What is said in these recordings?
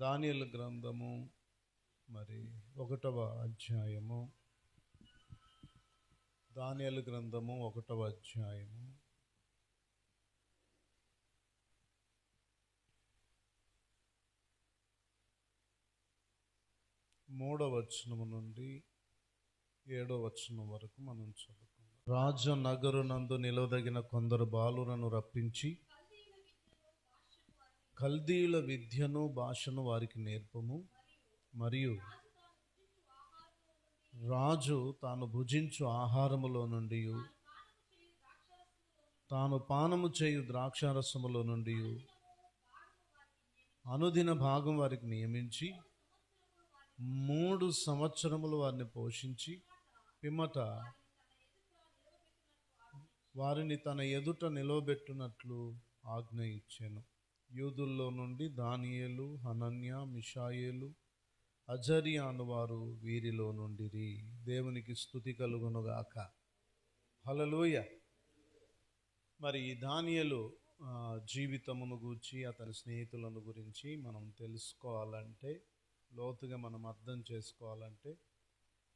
దానియేలు గ్రంథము మరి 1వ అధ్యాయము. దానియేలు గ్రంథము 1వ అధ్యాయము 3వ వచనము నుండి 7వ వచనం వరకు మనం చదువుకుందాం. రాజనగరునందు నిలవదగిన కొందరు బాలురను రప్పించి కల్దీయుల విద్యను భాషను వారికి నేర్పము. మరియు రాజు తాను భుజించు ఆహారములో నుండి తాను పానము చేయు ద్రాక్షారసములో నుండి అనుదిన భాగం వారికి నియమించి 3 సంవత్సరములు వారిని పోషించి పిమ్మట వారిని తన ఎదుట నిలవబెట్టునట్లు ఆజ్ఞ ఇచ్చెను. యూదుల్లో నుండి దానియేలు, హనన్య, మిషాయేలు, అజర్యా అనువారు వీరిలో నుండిరి. దేవునికి స్తుతి కలుగునుగాక. హల్లెలూయ. మరి దానియేలు జీవితమును గూర్చి, అతని స్నేహితులను గురించి మనం తెలుసుకోవాలంటే, లోతుగా మనం అర్థం చేసుకోవాలంటే,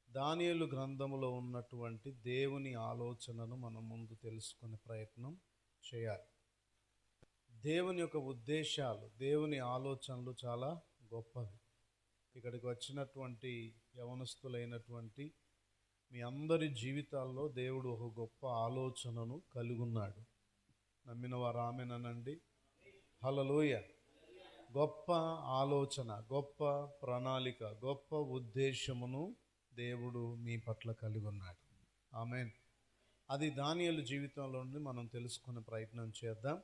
దానియేలు గ్రంథములో ఉన్నటువంటి దేవుని ఆలోచనను మనం ముందు తెలుసుకునే ప్రయత్నం చేయాలి. దేవుని యొక్క ఉద్దేశాలు, దేవుని ఆలోచనలు చాలా గొప్పవి. ఇక్కడికి వచ్చినటువంటి యవనస్తులైనటువంటి మీ అందరి జీవితాల్లో దేవుడు ఒక గొప్ప ఆలోచనను కలిగి ఉన్నాడు. నమ్మిన వారు ఆమేనండి. హల్లెలూయ. గొప్ప ఆలోచన, గొప్ప ప్రణాళిక, గొప్ప ఉద్దేశమును దేవుడు మీ పట్ల కలిగి ఉన్నాడు. ఆమేన్. అది దానియేలు జీవితంలో నుండి మనం తెలుసుకునే ప్రయత్నం చేద్దాం.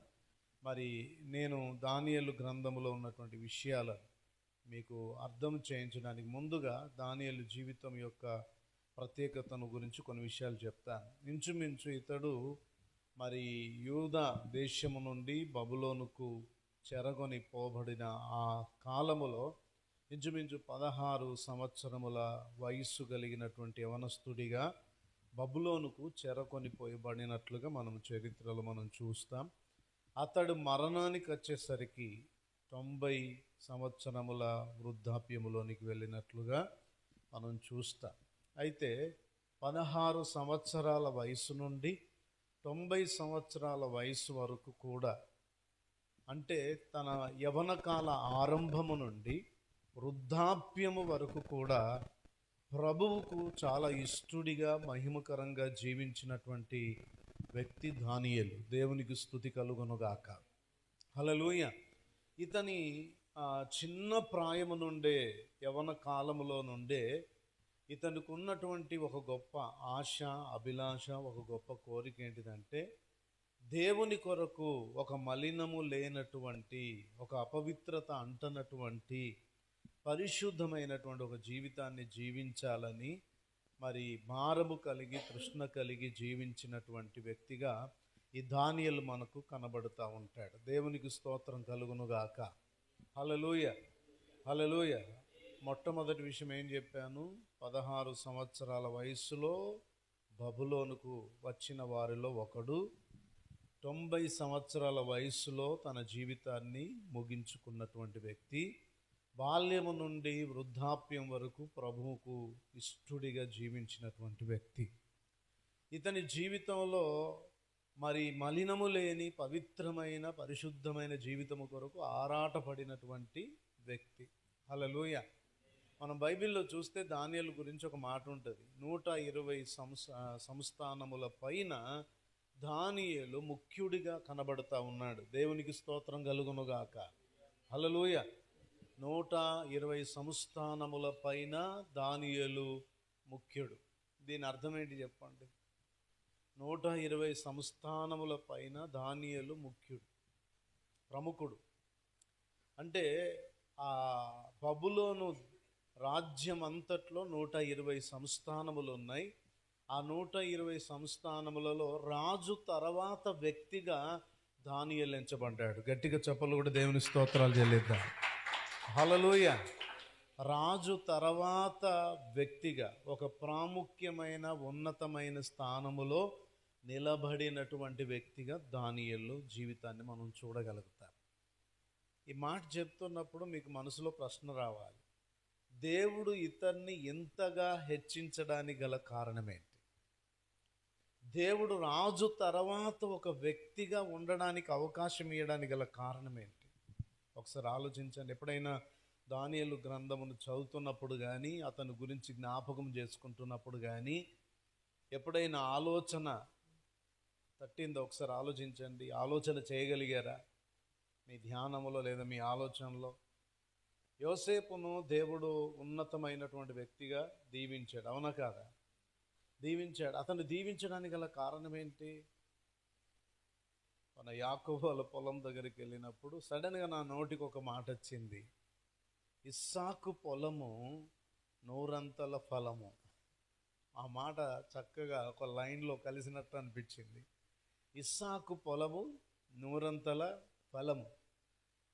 మరి నేను దానియేలు గ్రంథంలో ఉన్నటువంటి విషయాలను మీకు అర్థం చేయించడానికి ముందుగా దానియేలు జీవితం యొక్క ప్రత్యేకతను గురించి కొన్ని విషయాలు చెప్తాను. ఇంచుమించు ఇతడు మరి యూదా దేశము నుండి బబులోనుకు చెరగొని పోబడిన ఆ కాలములో ఇంచుమించు 16 సంవత్సరముల వయస్సు కలిగినటువంటి యవనస్తుడిగా బబులోనుకు చెరకొని పోయబడినట్లుగా మనం చరిత్రలో మనం చూస్తాం. అతడు మరణానికి వచ్చేసరికి 90 సంవత్సరముల వృద్ధాప్యములోనికి వెళ్ళినట్లుగా మనం చూస్తాం. అయితే 16 సంవత్సరాల వయసు నుండి 90 సంవత్సరాల వయసు వరకు కూడా, అంటే తన యవన కాల ఆరంభము నుండి వృద్ధాప్యము వరకు కూడా ప్రభువుకు చాలా ఇష్టడిగా, మహిమకరంగా జీవించినటువంటి వ్యక్తి దానియేలు. దేవునికి స్తుతి కలుగునుగాక. హల్లెలూయ. ఇతని చిన్న ప్రాయము నుండే, యవన కాలములో నుండే ఇతనికి ఉన్నటువంటి ఒక గొప్ప ఆశ, అభిలాష, ఒక గొప్ప కోరిక ఏంటిదంటే, దేవుని కొరకు ఒక మలినము లేనటువంటి, ఒక అపవిత్రత అంటనటువంటి పరిశుద్ధమైనటువంటి ఒక జీవితాన్ని జీవించాలని మరి భారము కలిగి, తృష్ణ కలిగి జీవించినటువంటి వ్యక్తిగా ఈ దానియేలు మనకు కనబడుతూ ఉంటాడు. దేవునికి స్తోత్రం కలుగునుగాక. హల్లెలూయ. హల్లెలూయ. మొట్టమొదటి విషయం ఏం చెప్పాను? 16 సంవత్సరాల వయస్సులో బబులోనుకు వచ్చిన వారిలో ఒకడు. 90 సంవత్సరాల వయస్సులో తన జీవితాన్ని ముగించుకున్నటువంటి వ్యక్తి. బాల్యము నుండి వృద్ధాప్యం వరకు ప్రభువుకు ఇష్టడిగా జీవించినటువంటి వ్యక్తి. ఇతని జీవితంలో మరి మలినము లేని పవిత్రమైన, పరిశుద్ధమైన జీవితము కొరకు ఆరాటపడినటువంటి వ్యక్తి. హల్లెలూయ. మనం బైబిల్లో చూస్తే దానియేలు గురించి ఒక మాట ఉంటుంది. 120 సంస్థానముల పైన దానియేలు ముఖ్యుడిగా కనబడుతూ ఉన్నాడు. దేవునికి స్తోత్రం కలుగునుగాక. హల్లెలూయ. 120 సంస్థానముల పైన దానియేలు ముఖ్యుడు. దీని అర్థం ఏంటి చెప్పండి? 120 సంస్థానముల పైన దానియేలు ముఖ్యుడు, ప్రముఖుడు. అంటే ఆ బబులోను రాజ్యం అంతట్లో 120 సంస్థానములు ఉన్నాయి. ఆ 120 సంస్థానములలో రాజు తర్వాత వ్యక్తిగా దానియేలు ఎంచబడ్డాడు. గట్టిగా చెప్పలు కూడా దేవుని స్తోత్రాలు చెల్లిద్దాం. హల్లెలూయ. రాజు తర్వాత వ్యక్తిగా ఒక ప్రాముఖ్యమైన, ఉన్నతమైన స్థానములో నిలబడినటువంటి వ్యక్తిగా దానియేలు జీవితాన్ని మనం చూడగలుగుతాం. ఈ మాట చెప్తున్నప్పుడు మీకు మనసులో ప్రశ్న రావాలి, దేవుడు ఇతన్ని ఇంతగా హెచ్చించడానికి గల కారణమేంటి? దేవుడు రాజు తర్వాత ఒక వ్యక్తిగా ఉండడానికి అవకాశం ఇవ్వడానికి గల కారణం ఏంటి? ఒకసారి ఆలోచించండి. ఎప్పుడైనా దానియేలు గ్రంథమును చదువుతున్నప్పుడు కానీ, అతని గురించి జ్ఞాపకం చేసుకుంటున్నప్పుడు కానీ, ఎప్పుడైనా ఆలోచన తట్టిందో ఒకసారి ఆలోచించండి. ఆలోచన చేయగలిగారా మీ ధ్యానములో లేదా మీ ఆలోచనలో? యోసేపును దేవుడు ఉన్నతమైనటువంటి వ్యక్తిగా దీవించాడు, అవునా కాదా? దీవించాడు. అతను దీవించడానికి గల కారణం ఏంటి? మన యాకోబు వాళ్ళ పొలం దగ్గరికి వెళ్ళినప్పుడు సడన్గా నా నోటికి ఒక మాట వచ్చింది, ఇస్సాకు పొలము నూరంతల ఫలము. ఆ మాట చక్కగా ఒక లైన్లో కలిసినట్టు అనిపించింది. ఇస్సాకు పొలము నూరంతల ఫలము.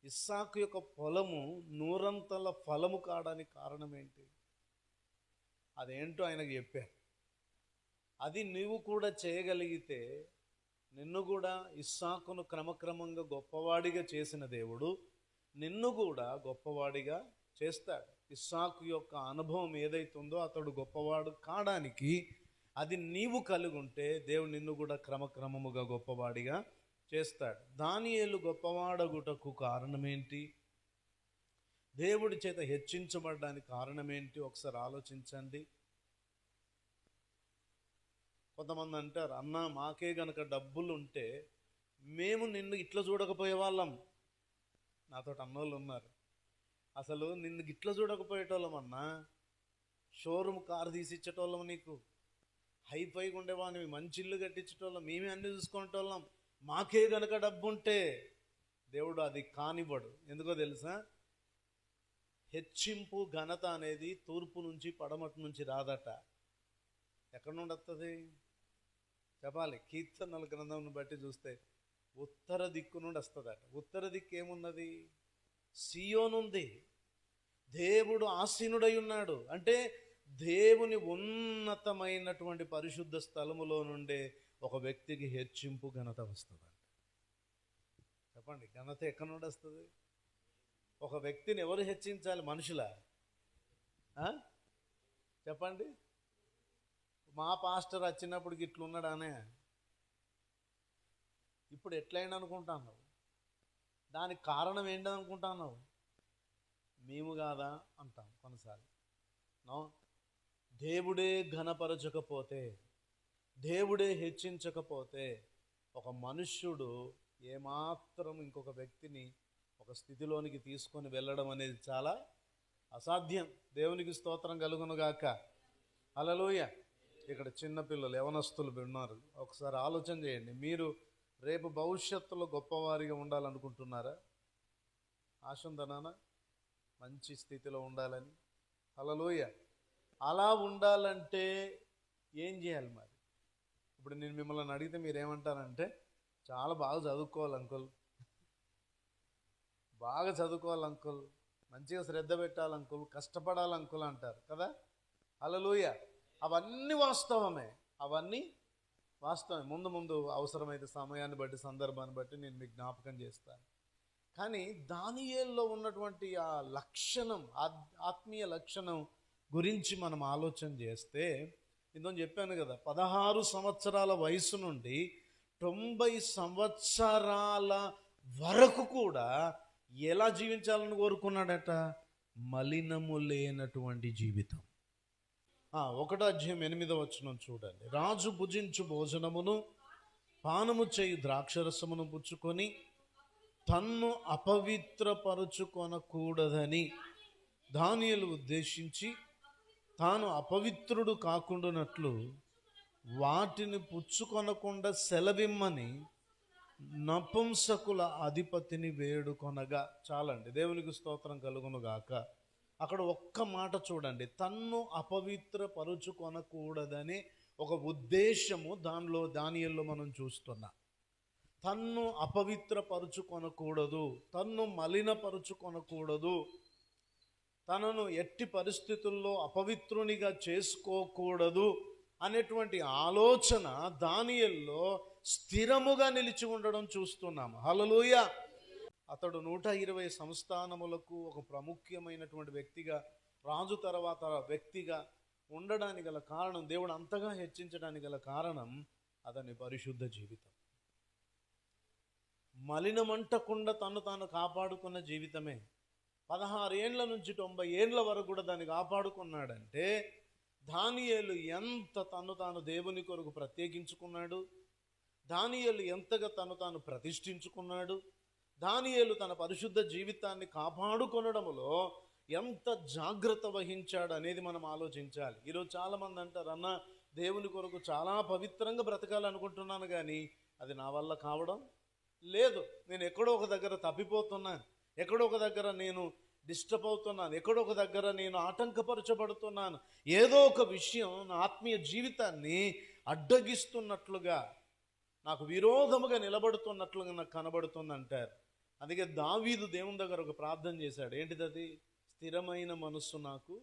ఇస్సాకు యొక్క పొలము నూరంతల ఫలము కావడానికి కారణం ఏంటి? అదేంటో ఆయనకు చెప్పారు. అది నీవు కూడా చేయగలిగితే నిన్ను కూడా, ఇస్సాకును క్రమక్రమంగా గొప్పవాడిగా చేసిన దేవుడు నిన్ను కూడా గొప్పవాడిగా చేస్తాడు. ఇస్సాకు యొక్క అనుభవం ఏదైతుందో అతడు గొప్పవాడు కావడానికి అది నీవు కలిగి ఉంటే దేవుడు నిన్ను కూడా క్రమక్రమముగా గొప్పవాడిగా చేస్తాడు. దానియేలు గొప్పవాడగుటకు కారణమేంటి? దేవుడి చేత హెచ్చించబడడానికి కారణమేంటి? ఒకసారి ఆలోచించండి. కొంతమంది అంటారు, అన్న మాకే గనక డబ్బులు ఉంటే మేము నిన్ను ఇట్లా చూడకపోయే వాళ్ళం. నాతో అన్నోళ్ళు ఉన్నారు, అసలు నిన్ను ఇట్లా చూడకపోయేటోళ్ళం అన్నా, షోరూమ్ కారు తీసిచ్చేటోళ్ళం, నీకు హైఫైగా ఉండేవాడిని, మంచి ఇల్లు కట్టించేటోళ్ళం, మేమే అన్ని చూసుకునేటోళ్ళం. మాకే గనక డబ్బు ఉంటే దేవుడు అది కానివ్వడు. ఎందుకో తెలుసా? హెచ్చింపు ఘనత అనేది తూర్పు నుంచి పడమటి నుంచి రాదట. ఎక్కడి నుండి వస్తుంది చెప్పాలి? కీర్తనల గ్రంథం బట్టి చూస్తే ఉత్తర దిక్కు నుండి వస్తుందట. ఉత్తర దిక్కు ఏమున్నది? సియోనుంది. దేవుడు ఆసీనుడై ఉన్నాడు. అంటే దేవుని ఉన్నతమైనటువంటి పరిశుద్ధ స్థలములో నుండే ఒక వ్యక్తికి హెచ్చింపు ఘనత వస్తుందంట. చెప్పండి, ఘనత ఎక్కడి నుండి వస్తుంది? ఒక వ్యక్తిని ఎవరు హెచ్చించాలి? మనుషులా? చెప్పండి. మా పాస్టర్ వచ్చినప్పటికి ఇట్లున్నాడానే, ఇప్పుడు ఎట్లయినా అనుకుంటున్నావు? దానికి కారణం ఏంటని అనుకుంటున్నావు? మేము కాదా అంటాం కొన్నిసార్లు. నో, దేవుడే ఘనపరచకపోతే, దేవుడే హెచ్చించకపోతే ఒక మనుష్యుడు ఏమాత్రం ఇంకొక వ్యక్తిని ఒక స్థితిలోనికి తీసుకొని వెళ్ళడం అనేది చాలా అసాధ్యం. దేవునికి స్తోత్రం కలుగునుగాక. హల్లెలూయా. ఇక్కడ చిన్నపిల్లలు, యవనస్తులు ఉన్నారు. ఒకసారి ఆలోచన చేయండి. మీరు రేపు భవిష్యత్తులో గొప్పవారిగా ఉండాలనుకుంటున్నారా? ఆశ ఉందా నాన్న? మంచి స్థితిలో ఉండాలని. హల్లెలూయా. అలా ఉండాలంటే ఏం చేయాలి మరి? ఇప్పుడు నేను మిమ్మల్ని అడిగితే మీరేమంటారంటే, చాలా బాగా చదువుకోవాలి అంకుల్, బాగా చదువుకోవాలి అంకుల్, మంచిగా శ్రద్ధ పెట్టాలి అంకుల్, కష్టపడాలి అంకుల్ అంటారు కదా. హల్లెలూయా. అవన్నీ వాస్తవమే, అవన్నీ వాస్తవమే. ముందు ముందు అవసరమైతే సమయాన్ని బట్టి, సందర్భాన్ని బట్టి నేను మీకు జ్ఞాపకం చేస్తాను. కానీ దానియేలులో ఉన్నటువంటి ఆ లక్షణం, ఆత్మీయ లక్షణం గురించి మనం ఆలోచన చేస్తే, ఇందులో చెప్పాను కదా, 16 సంవత్సరాల వయసు నుండి 90 సంవత్సరాల వరకు కూడా ఎలా జీవించాలని కోరుకున్నాడట? మలినము లేనటువంటి జీవితం. 1వ అధ్యాయం 8వ వచనం చూడండి. రాజు భుజించు భోజనమును పానము చేయు ద్రాక్షరసమును పుచ్చుకొని తన్ను అపవిత్రపరుచుకొనకూడదని దానియేలు ఉద్దేశించి తాను అపవిత్రుడు కాకుండానట్లు వాటిని పుచ్చుకొనకుండా సెలవిమ్మని నపుంసకుల అధిపతిని వేడుకొనగా. చాలండి, దేవునికి స్తోత్రం కలుగునుగాక. అక్కడ ఒక్క మాట చూడండి, తన్ను అపవిత్రపరుచుకొనకూడదని ఒక ఉద్దేశము దానియేలులో మనం చూస్తున్నాం. తన్ను అపవిత్రపరుచుకొనకూడదు, తన్ను మలినపరుచుకొనకూడదు, తనను ఎట్టి పరిస్థితుల్లో అపవిత్రునిగా చేసుకోకూడదు అనేటువంటి ఆలోచన దానియేలులో స్థిరముగా నిలిచి ఉండడం చూస్తున్నాము. హల్లెలూయా. అతడు 120 సంస్థానములకు ఒక ప్రాముఖ్యమైనటువంటి వ్యక్తిగా, రాజు తర్వాత వ్యక్తిగా ఉండడానికి గల కారణం, దేవుడు అంతగా హెచ్చించడానికి గల కారణం అతని పరిశుద్ధ జీవితం. మలినమంటకుండా తను తాను కాపాడుకున్న జీవితమే. 16 ఏండ్ల నుంచి 90 ఏండ్ల వరకు కూడా దాన్ని కాపాడుకున్నాడంటే దానియేలు ఎంత తను తాను దేవుని కొరకు ప్రత్యేకించుకున్నాడు, దానియేలు ఎంతగా తను తాను ప్రతిష్ఠించుకున్నాడు, దానియేలు తన పరిశుద్ధ జీవితాన్ని కాపాడుకొనడంలో ఎంత జాగ్రత్త వహించాడు అనేది మనం ఆలోచించాలి. ఈరోజు చాలామంది అంటారు, అన్న దేవుని కొరకు చాలా పవిత్రంగా బ్రతకాలనుకుంటున్నాను కానీ అది నా వల్ల కావడం లేదు, నేను ఎక్కడో ఒక దగ్గర తప్పిపోతున్నాను, ఎక్కడో ఒక దగ్గర నేను డిస్టర్బ్ అవుతున్నాను, ఎక్కడో ఒక దగ్గర నేను ఆటంకపరచబడుతున్నాను, ఏదో ఒక విషయం నా ఆత్మీయ జీవితాన్ని అడ్డగిస్తున్నట్లుగా, నాకు విరోధముగా నిలబడుతున్నట్లుగా నాకు కనబడుతుంది అంటారు. అందుకే దావీదు దేవుని దగ్గర ఒక ప్రార్థన చేశాడు. ఏంటిది అది? స్థిరమైన మనస్సు నాకు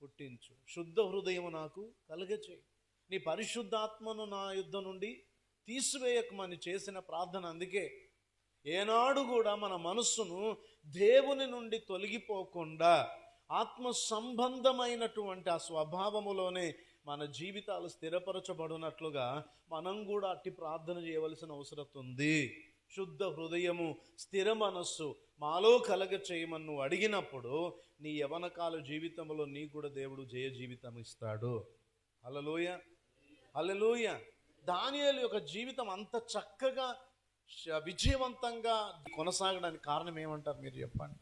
పుట్టించు, శుద్ధ హృదయము నాకు కలుగచేయి, నీ పరిశుద్ధాత్మను నా యుద్ధ నుండి తీసివేయకమని చేసిన ప్రార్థన. అందుకే ఏనాడు కూడా మన మనస్సును దేవుని నుండి తొలగిపోకుండా ఆత్మ సంబంధమైనటువంటి ఆ స్వభావములోనే మన జీవితాలు స్థిరపరచబడినట్లుగా మనం కూడా అట్టి ప్రార్థన చేయవలసిన అవసరం ఉంది. శుద్ధ హృదయము, స్థిర మనస్సు మాలో కలగ చేయమని నువ్వు అడిగినప్పుడు నీ యవనకాల జీవితంలో నీకు కూడా దేవుడు జయ జీవితం ఇస్తాడు. హల్లెలూయా, హల్లెలూయా. దానియేలు యొక్క జీవితం అంత చక్కగా విజయవంతంగా కొనసాగడానికి కారణం ఏమంటారు మీరు చెప్పండి?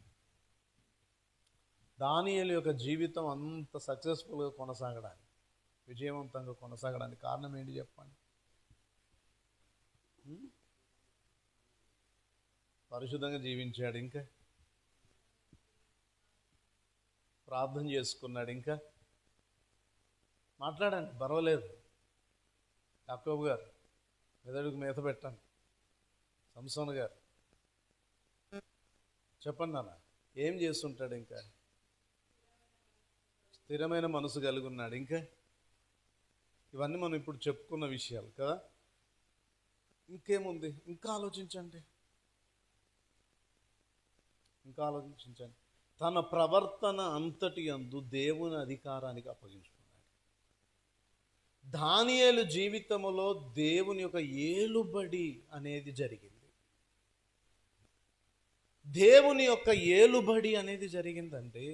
దానియేలు యొక్క జీవితం అంత సక్సెస్ఫుల్గా కొనసాగడానికి, విజయవంతంగా కొనసాగడానికి కారణం ఏంటి చెప్పండి? పరిశుద్ధంగా జీవించాడు, ఇంకా ప్రార్థన చేసుకున్నాడు, ఇంకా మాట్లాడండి పర్వాలేదు. యాకోబు గారు మెదడుకు మేత పెట్టండి, సంసోన్ గారు చెప్పండి నాన్న, ఏం చేస్తుంటాడు? ఇంకా స్థిరమైన మనసు కలిగి ఉన్నాడు. ఇంకా ఇవన్నీ మనం ఇప్పుడు చెప్పుకున్న విషయాలు కదా. ఇంకేముంది? ఇంకా ఆలోచించండి, ఇంకా ఆలోచించండి. తన ప్రవర్తన అంతటి యందు దేవుని అధికారానికి అప్పగించుకున్నాడు. దానియేలు జీవితంలో దేవుని యొక్క ఏలుబడి అనేది జరిగింది. దేవుని యొక్క ఏలుబడి అనేది జరిగిందంటే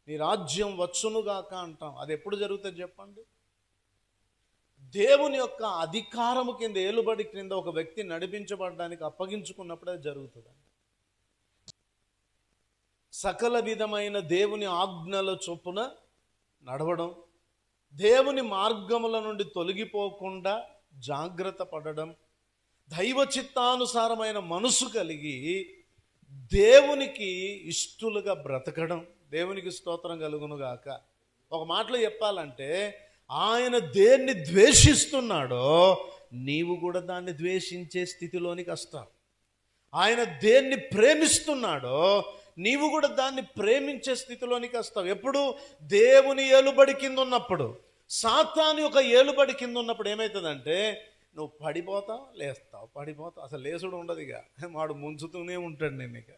నీ రాజ్యం వచ్చునుగాక అంటాం. అది ఎప్పుడు జరుగుతుంది చెప్పండి? దేవుని యొక్క అధికారము కింద, ఏలుబడి కింద ఒక వ్యక్తి నడిపించబడడానికి అప్పగించుకున్నప్పుడు అది జరుగుతుందండి. సకల విధమైన దేవుని ఆజ్ఞల చొప్పున నడవడం, దేవుని మార్గముల నుండి తొలగిపోకుండా జాగ్రత్త పడడం, దైవ చిత్తానుసారమైన మనసు కలిగి దేవునికి ఇష్టలుగా బ్రతకడం. దేవునికి స్తోత్రం కలుగునుగాక. ఒక మాటలో చెప్పాలంటే ఆయన దేన్ని ద్వేషిస్తున్నాడో నీవు కూడా దాన్ని ద్వేషించే స్థితిలోనికి వస్తావు. ఆయన దేన్ని ప్రేమిస్తున్నాడో నీవు కూడా దాన్ని ప్రేమించే స్థితిలోనికి వస్తావు. ఎప్పుడు? దేవుని ఏలుబడి కింద ఉన్నప్పుడు. సాతాను యొక్క ఏలుబడి కింద ఉన్నప్పుడు ఏమవుతుందంటే నువ్వు పడిపోతావు, లేస్తావు, పడిపోతావు, అసలు లేసుడు ఉండదు. ఇక వాడు ముంచుతూనే ఉంటాడు. నేను ఇక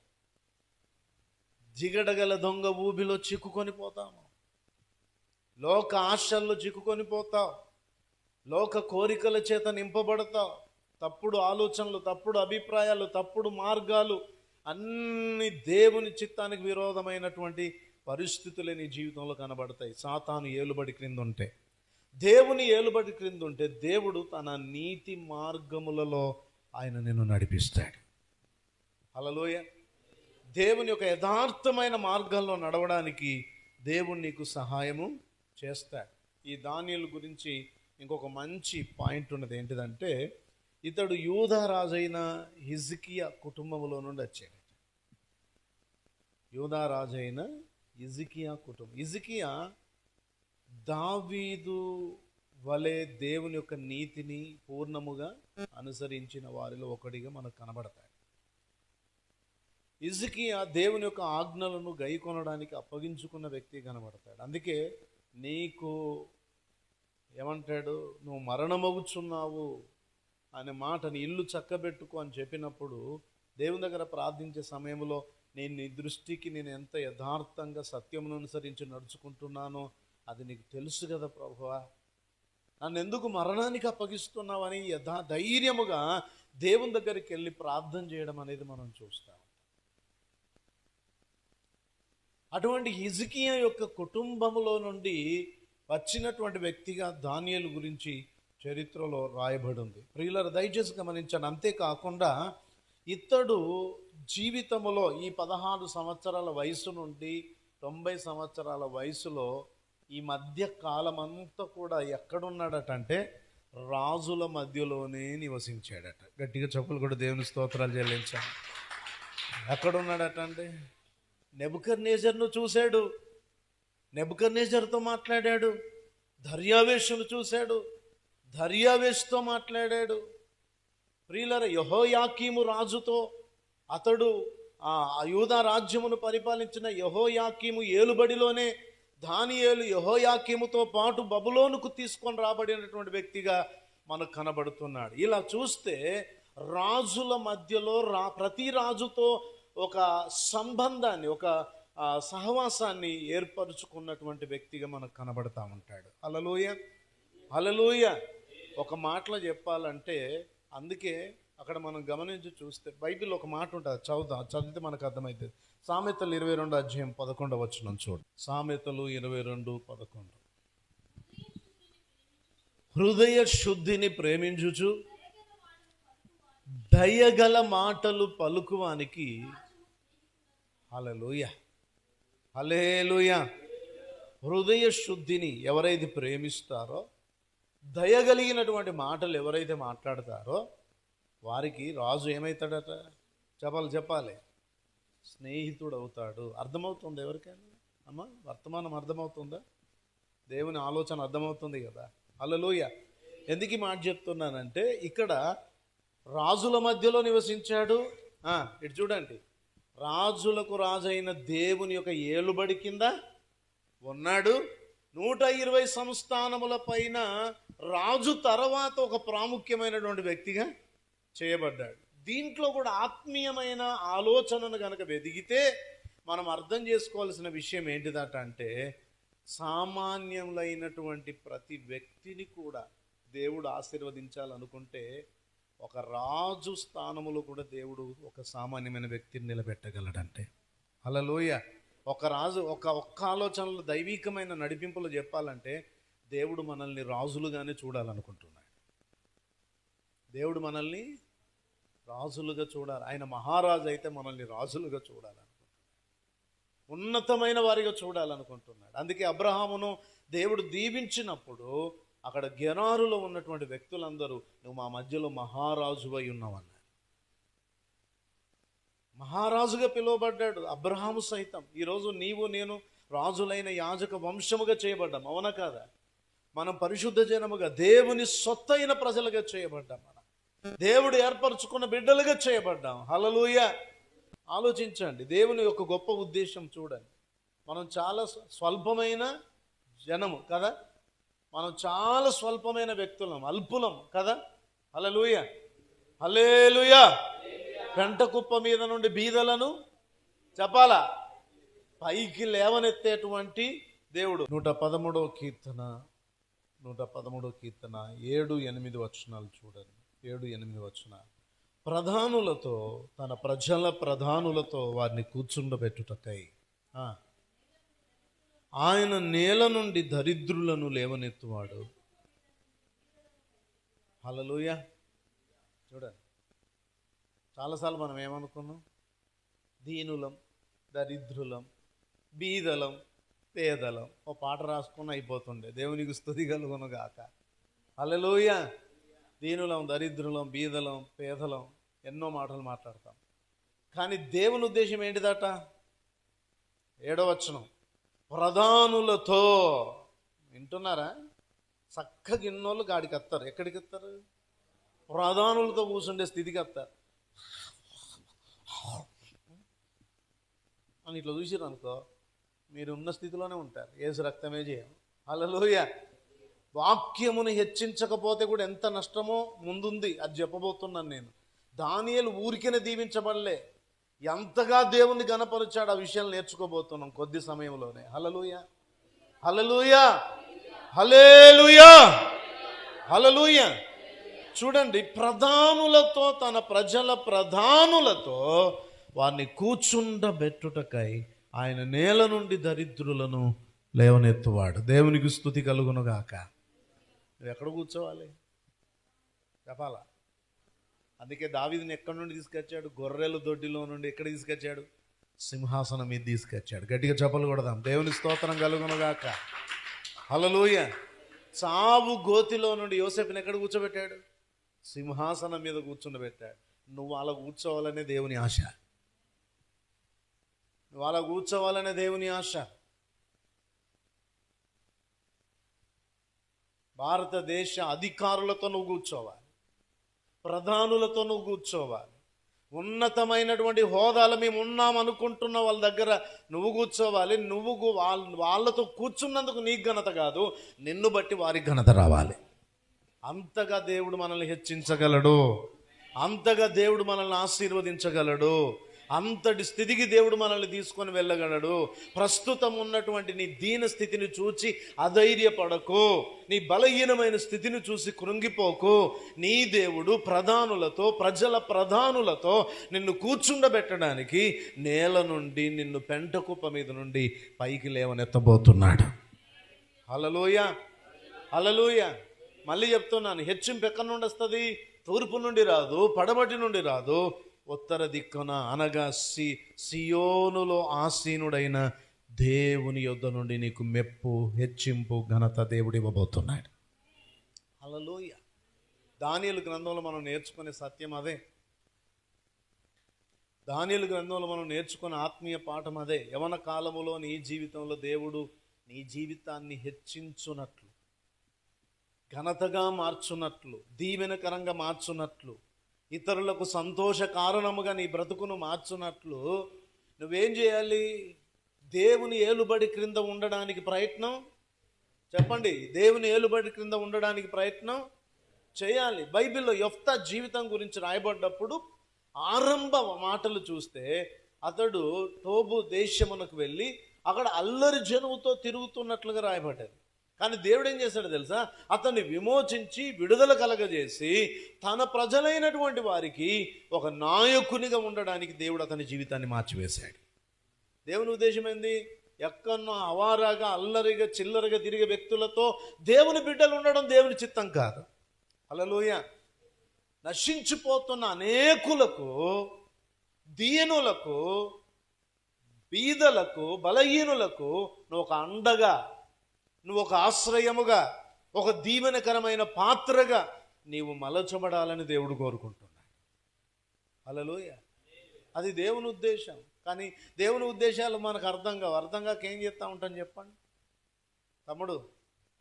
జిగడగల దొంగ ఊబిలో చిక్కుకొని పోతాము, లోక ఆశల్లో చిక్కుకొని పోతావు, లోక కోరికల చేత నింపబడతావు, తప్పుడు ఆలోచనలు, తప్పుడు అభిప్రాయాలు, తప్పుడు మార్గాలు, అన్ని దేవుని చిత్తానికి విరోధమైనటువంటి పరిస్థితులే నీ జీవితంలో కనబడతాయి. సాతాను ఏలుబడి క్రింద ఉంటే, దేవుని ఏలుబడి క్రింద ఉంటే దేవుడు తన నీతి మార్గములలో ఆయన నిన్ను నడిపిస్తాడు. హల్లెలూయా. దేవుని యొక్క యథార్థమైన మార్గంలో నడవడానికి దేవుడు నీకు సహాయము చేస్తాడు. ఈ దానియేలు గురించి ఇంకొక మంచి పాయింట్ ఉన్నది. ఏంటిదంటే ఇతడు యూదా రాజైన హిజ్కియా కుటుంబంలో నుండి వచ్చాడు. యూదా రాజైన హిజ్కియా కుటుంబం. హిజ్కియా దావీదు వలె దేవుని యొక్క నీతిని పూర్ణముగా అనుసరించిన వారిలో ఒకడిగా మనకు కనబడతాడు. హిజ్కియా దేవుని యొక్క ఆజ్ఞలను గైకొనడానికి అప్పగించుకున్న వ్యక్తి కనబడతాడు. అందుకే నీకు ఏమంటాడు? నువ్వు మరణమవుచున్నావు అనే మాట, నీ ఇల్లు చక్కబెట్టుకో అని చెప్పినప్పుడు దేవుని దగ్గర ప్రార్థించే సమయంలో నేను నీ దృష్టికి నేను ఎంత యథార్థంగా సత్యమును అనుసరించి నడుచుకుంటున్నానో అది నీకు తెలుసు కదా ప్రభువా, నన్ను ఎందుకు మరణానికి అప్పగిస్తున్నావని ధైర్యముగా దేవుని దగ్గరికి వెళ్ళి ప్రార్థన చేయడం అనేది మనం చూస్తాం. అటువంటి హిజ్కియా యొక్క కుటుంబంలో నుండి వచ్చినటువంటి వ్యక్తిగా దానియేలు గురించి చరిత్రలో రాయబడి ఉంది. ప్రియులారా, దయచేసి గమనించండి. అంతేకాకుండా ఇతడు జీవితంలో ఈ 16 సంవత్సరాల వయసు నుండి 90 సంవత్సరాల వయసులో ఈ మధ్య కాలం అంతా కూడా ఎక్కడున్నాడట అంటే రాజుల మధ్యలోనే నివసించాడట. గట్టిగా చెప్పులు కూడా దేవుని స్తోత్రాలు చెల్లించాడు. ఎక్కడున్నాడట అంటే నెబుకద్నెజరును చూశాడు, నెబుకద్నెజరుతో మాట్లాడాడు. దర్యావేషును చూశాడు, దర్యావేషుతో మాట్లాడాడు. ప్రియులారా, యెహోయాకీము రాజుతో, అతడు యూదా రాజ్యమును పరిపాలించిన యెహోయాకీము ఏలుబడిలోనే దానియేలు యెహోయాకీముతో పాటు బబులోనుకు తీసుకొని రాబడినటువంటి వ్యక్తిగా మనకు కనబడుతున్నాడు. ఇలా చూస్తే రాజుల మధ్యలో ప్రతి రాజుతో ఒక సంబంధాన్ని, ఒక సహవాసాన్ని ఏర్పరచుకున్నటువంటి వ్యక్తిగా మనకు కనబడతా ఉంటాడు. హల్లెలూయా, హల్లెలూయా. ఒక మాటలో చెప్పాలంటే, అందుకే అక్కడ మనం గమనించి చూస్తే బైబిల్ ఒక మాట ఉంటుంది, చదివితే మనకు అర్థమవుతుంది. సామెతలు 22 అధ్యాయం 11 వచనం చూడు. సామెతలు 22:11. హృదయ శుద్ధిని ప్రేమించుచు దయగల మాటలు పలుకువానికి. హల్లెలూయా, హల్లెలూయా. హృదయ శుద్ధిని ఎవరైతే ప్రేమిస్తారో, దయగలిగినటువంటి మాటలు ఎవరైతే మాట్లాడతారో వారికి రాజు ఏమవుతాడట? చెప్పాలి, స్నేహితుడు అవుతాడు. అర్థమవుతుంది ఎవరికైనా? అమ్మ, వర్తమానం అర్థమవుతుందా? దేవుని ఆలోచన అర్థమవుతుంది కదా. హల్లెలూయా. ఎందుకు ఈ మాట చెప్తున్నానంటే, ఇక్కడ రాజుల మధ్యలో నివసించాడు. ఇటు చూడండి, రాజులకు రాజైన దేవుని యొక్క ఏలుబడి కింద ఉన్నాడు. 120 సంస్థానముల పైన రాజు తర్వాత ఒక ప్రాముఖ్యమైనటువంటి వ్యక్తిగా చేయబడ్డాడు. దీంట్లో కూడా ఆత్మీయమైన ఆలోచనను కనుక వెదిగితే మనం అర్థం చేసుకోవాల్సిన విషయం ఏంటిదట అంటే, సామాన్యులైనటువంటి ప్రతి వ్యక్తిని కూడా దేవుడు ఆశీర్వదించాలనుకుంటే ఒక రాజు స్థానములో కూడా దేవుడు ఒక సామాన్యమైన వ్యక్తిని నిలబెట్టగలడంటే. హల్లెలూయా. ఒక రాజు ఒక్క ఆలోచనలో దైవికమైన నడిపింపులు చెప్పాలంటే దేవుడు మనల్ని రాజులుగానే చూడాలనుకుంటున్నాడు. దేవుడు మనల్ని రాజులుగా చూడాలి. ఆయన మహారాజు అయితే మనల్ని రాజులుగా చూడాలనుకుంటున్నాడు, ఉన్నతమైన వారిగా చూడాలనుకుంటున్నాడు. అందుకే అబ్రహామును దేవుడు దీవించినప్పుడు అక్కడ గెరారులో ఉన్నటువంటి వ్యక్తులందరూ నువ్వు మా మధ్యలో మహారాజువై ఉన్నావన్నారు. మహారాజుగా పిలువబడ్డాడు అబ్రహాము సైతం. ఈరోజు నీవు నేను రాజులైన యాజక వంశముగా చేయబడ్డాం, అవునా కాదా? మనం పరిశుద్ధ జనముగా దేవుని సొత్తైన ప్రజలుగా చేయబడ్డాం, మనం దేవుడు ఏర్పరచుకున్న బిడ్డలుగా చేయబడ్డాం. హల్లెలూయా. ఆలోచించండి, దేవుని యొక్క గొప్ప ఉద్దేశం చూడండి. మనం చాలా స్వల్పమైన జనము కదా, మనం చాలా స్వల్పమైన వ్యక్తులం, అల్పులం కదా. హల్లెలూయా, హల్లెలూయా. పెంట కుప్ప మీద నుండి బీదలను చెప్పాలా పైకి లేవనెత్తేటువంటి దేవుడు. 113వ కీర్తన 7-8 వచనాలు చూడండి. 7-8 వచనాలు. ప్రధానులతో, తన ప్రజల ప్రధానులతో వారిని కూర్చుండబెట్టుటకై ఆయన నేల నుండి దరిద్రులను లేవనెత్తువాడు. హల్లెలూయా. చూడండి, చాలాసార్లు మనం ఏమనుకున్నాం? దీనులం, దరిద్రులం, బీదలం, పేదలం. ఓ పాట రాసుకుని అయిపోతుండే, దేవునికి స్తుతి కలుగును గాక. హల్లెలూయా. దీనులం, దరిద్రులం, బీదలం, పేదలం, ఎన్నో మాటలు మాట్లాడతాం. కానీ దేవుని ఉద్దేశం ఏంటిదట? 7వ వచనం, ప్రధానులతో. వింటున్నారా? చక్కగా ఇన్నోళ్ళు గాడికి వస్తారు. ఎక్కడికి వస్తారు? ప్రధానులతో కూర్చుండే స్థితికి వస్తారు. అని ఇట్లా చూసిరు అనుకో, మీరు ఉన్న స్థితిలోనే ఉంటారు. యేసు రక్తమే చేయం. హల్లెలూయా. వాక్యమును హెచ్చించకపోతే కూడా ఎంత నష్టమో ముందుంది, అది చెప్పబోతున్నాను నేను. దానియేలు ఊరికనే దీవించబడలే, ఎంతగా దేవుణ్ణి గణపరిచాడు ఆ విషయాలు నేర్చుకోబోతున్నాం కొద్ది సమయంలోనే. హల్లెలూయా, హల్లెలూయా, హల్లెలూయా, హల్లెలూయా. చూడండి, ప్రధానులతో, తన ప్రజల ప్రధానులతో వారిని కూర్చుండబెట్టుటకై ఆయన నేల నుండి దరిద్రులను లేవనెత్తువాడు. దేవునికి స్తుతి కలుగునుగాక. నువ్వు ఎక్కడ కూర్చోవాలి చెప్పాలా? అందుకే దావీదుని ఎక్కడి నుండి తీసుకొచ్చాడు? గొర్రెల దొడ్డిలో నుండి. ఎక్కడ తీసుకొచ్చాడు? సింహాసనం మీద తీసుకొచ్చాడు. గట్టిగా చప్పలు కొడదాం. దేవుని స్తోత్రం కలుగునుగాక. హల్లెలూయా. చావు గోతిలో నుండి యోసేపుని ఎక్కడ కూర్చోబెట్టాడు? సింహాసనం మీద కూర్చుండబెట్టాడు. నువ్వు అలా కూర్చోవాలనే దేవుని ఆశ. నువ్వు అలా కూర్చోవాలనే దేవుని ఆశ. భారతదేశ అధికారులతో నువ్వు కూర్చోవాలి, ప్రధానులతో నువ్వు కూర్చోవాలి, ఉన్నతమైనటువంటి హోదాలు మేము ఉన్నాం అనుకుంటున్న వాళ్ళ దగ్గర నువ్వు కూర్చోవాలి. నువ్వు వాళ్ళతో కూర్చున్నందుకు నీకు ఘనత కాదు, నిన్ను బట్టి వారికి ఘనత రావాలి. అంతగా దేవుడు మనల్ని హెచ్చించగలడు, అంతగా దేవుడు మనల్ని ఆశీర్వదించగలడు, అంతటి స్థితికి దేవుడు మనల్ని తీసుకొని వెళ్ళగలడు. ప్రస్తుతం ఉన్నటువంటి నీ దీన స్థితిని చూచి అధైర్యపడకు, నీ బలహీనమైన స్థితిని చూసి కృంగిపోకు. నీ దేవుడు ప్రధానులతో, ప్రజల ప్రధానులతో నిన్ను కూర్చుండబెట్టడానికి నేల నుండి, నిన్ను పెంటకుప్ప మీద నుండి పైకి లేవనెత్తబోతున్నాడు. హల్లెలూయా, హల్లెలూయా. మళ్ళీ చెప్తున్నాను, హెచ్చింపు ఎక్కడి నుండి వస్తుంది? తూర్పు నుండి రాదు, పడమటి నుండి రాదు, ఉత్తర దిక్కున అనగా సియోనులో ఆసీనుడైన దేవుని యొద్ద నుండి నీకు మెప్పు, హెచ్చింపు, ఘనత దేవుడు ఇవ్వబోతున్నాడు. హల్లెలూయా. దానియేలు గ్రంథంలో మనం నేర్చుకునే సత్యం అదే. దానియేలు గ్రంథంలో మనం నేర్చుకునే ఆత్మీయ పాఠం అదే. యవన కాలములో నీ జీవితంలో దేవుడు నీ జీవితాన్ని హెచ్చించున్నట్లు, ఘనతగా మార్చున్నట్లు, దీవెనకరంగా మార్చున్నట్లు, ఇతరులకు సంతోష కారణముగా నీ బ్రతుకును మార్చున్నట్లు నువ్వేం చేయాలి? దేవుని ఏలుబడి క్రింద ఉండడానికి ప్రయత్నం చెప్పండి. దేవుని ఏలుబడి క్రింద ఉండడానికి ప్రయత్నం చేయాలి. బైబిల్లో యెఫ్తా జీవితం గురించి రాయబడ్డప్పుడు ఆరంభ మాటలు చూస్తే అతడు టోబు దేశమునకు వెళ్ళి అక్కడ అల్లరి జనువుతో తిరుగుతున్నట్లుగా రాయబడ్డది. కానీ దేవుడు ఏం చేశాడు తెలుసా? అతన్ని విమోచించి విడుదల కలగజేసి తన ప్రజలైనటువంటి వారికి ఒక నాయకునిగా ఉండడానికి దేవుడు అతని జీవితాన్ని మార్చివేశాడు. దేవుని ఉద్దేశం ఏంది? ఎక్కడో అవారాగా, అల్లరిగా, చిల్లరగా తిరిగే వ్యక్తులతో దేవుని బిడ్డలు ఉండడం దేవుని చిత్తం కాదు. హల్లెలూయా. నశించిపోతున్న అనేకులకు, దీనులకు, బీదలకు, బలహీనులకు నువ్వు ఒక అండగా, నువ్వు ఒక ఆశ్రయముగా, ఒక దీవెనకరమైన పాత్రగా నీవు మలచబడాలని దేవుడు కోరుకుంటున్నాడు. హల్లెలూయా. అది దేవుని ఉద్దేశం. కానీ దేవుని ఉద్దేశాలు మనకు అర్థం కావు. అర్థం కాక ఏం చేస్తూ ఉంటాను చెప్పండి? తమ్ముడు,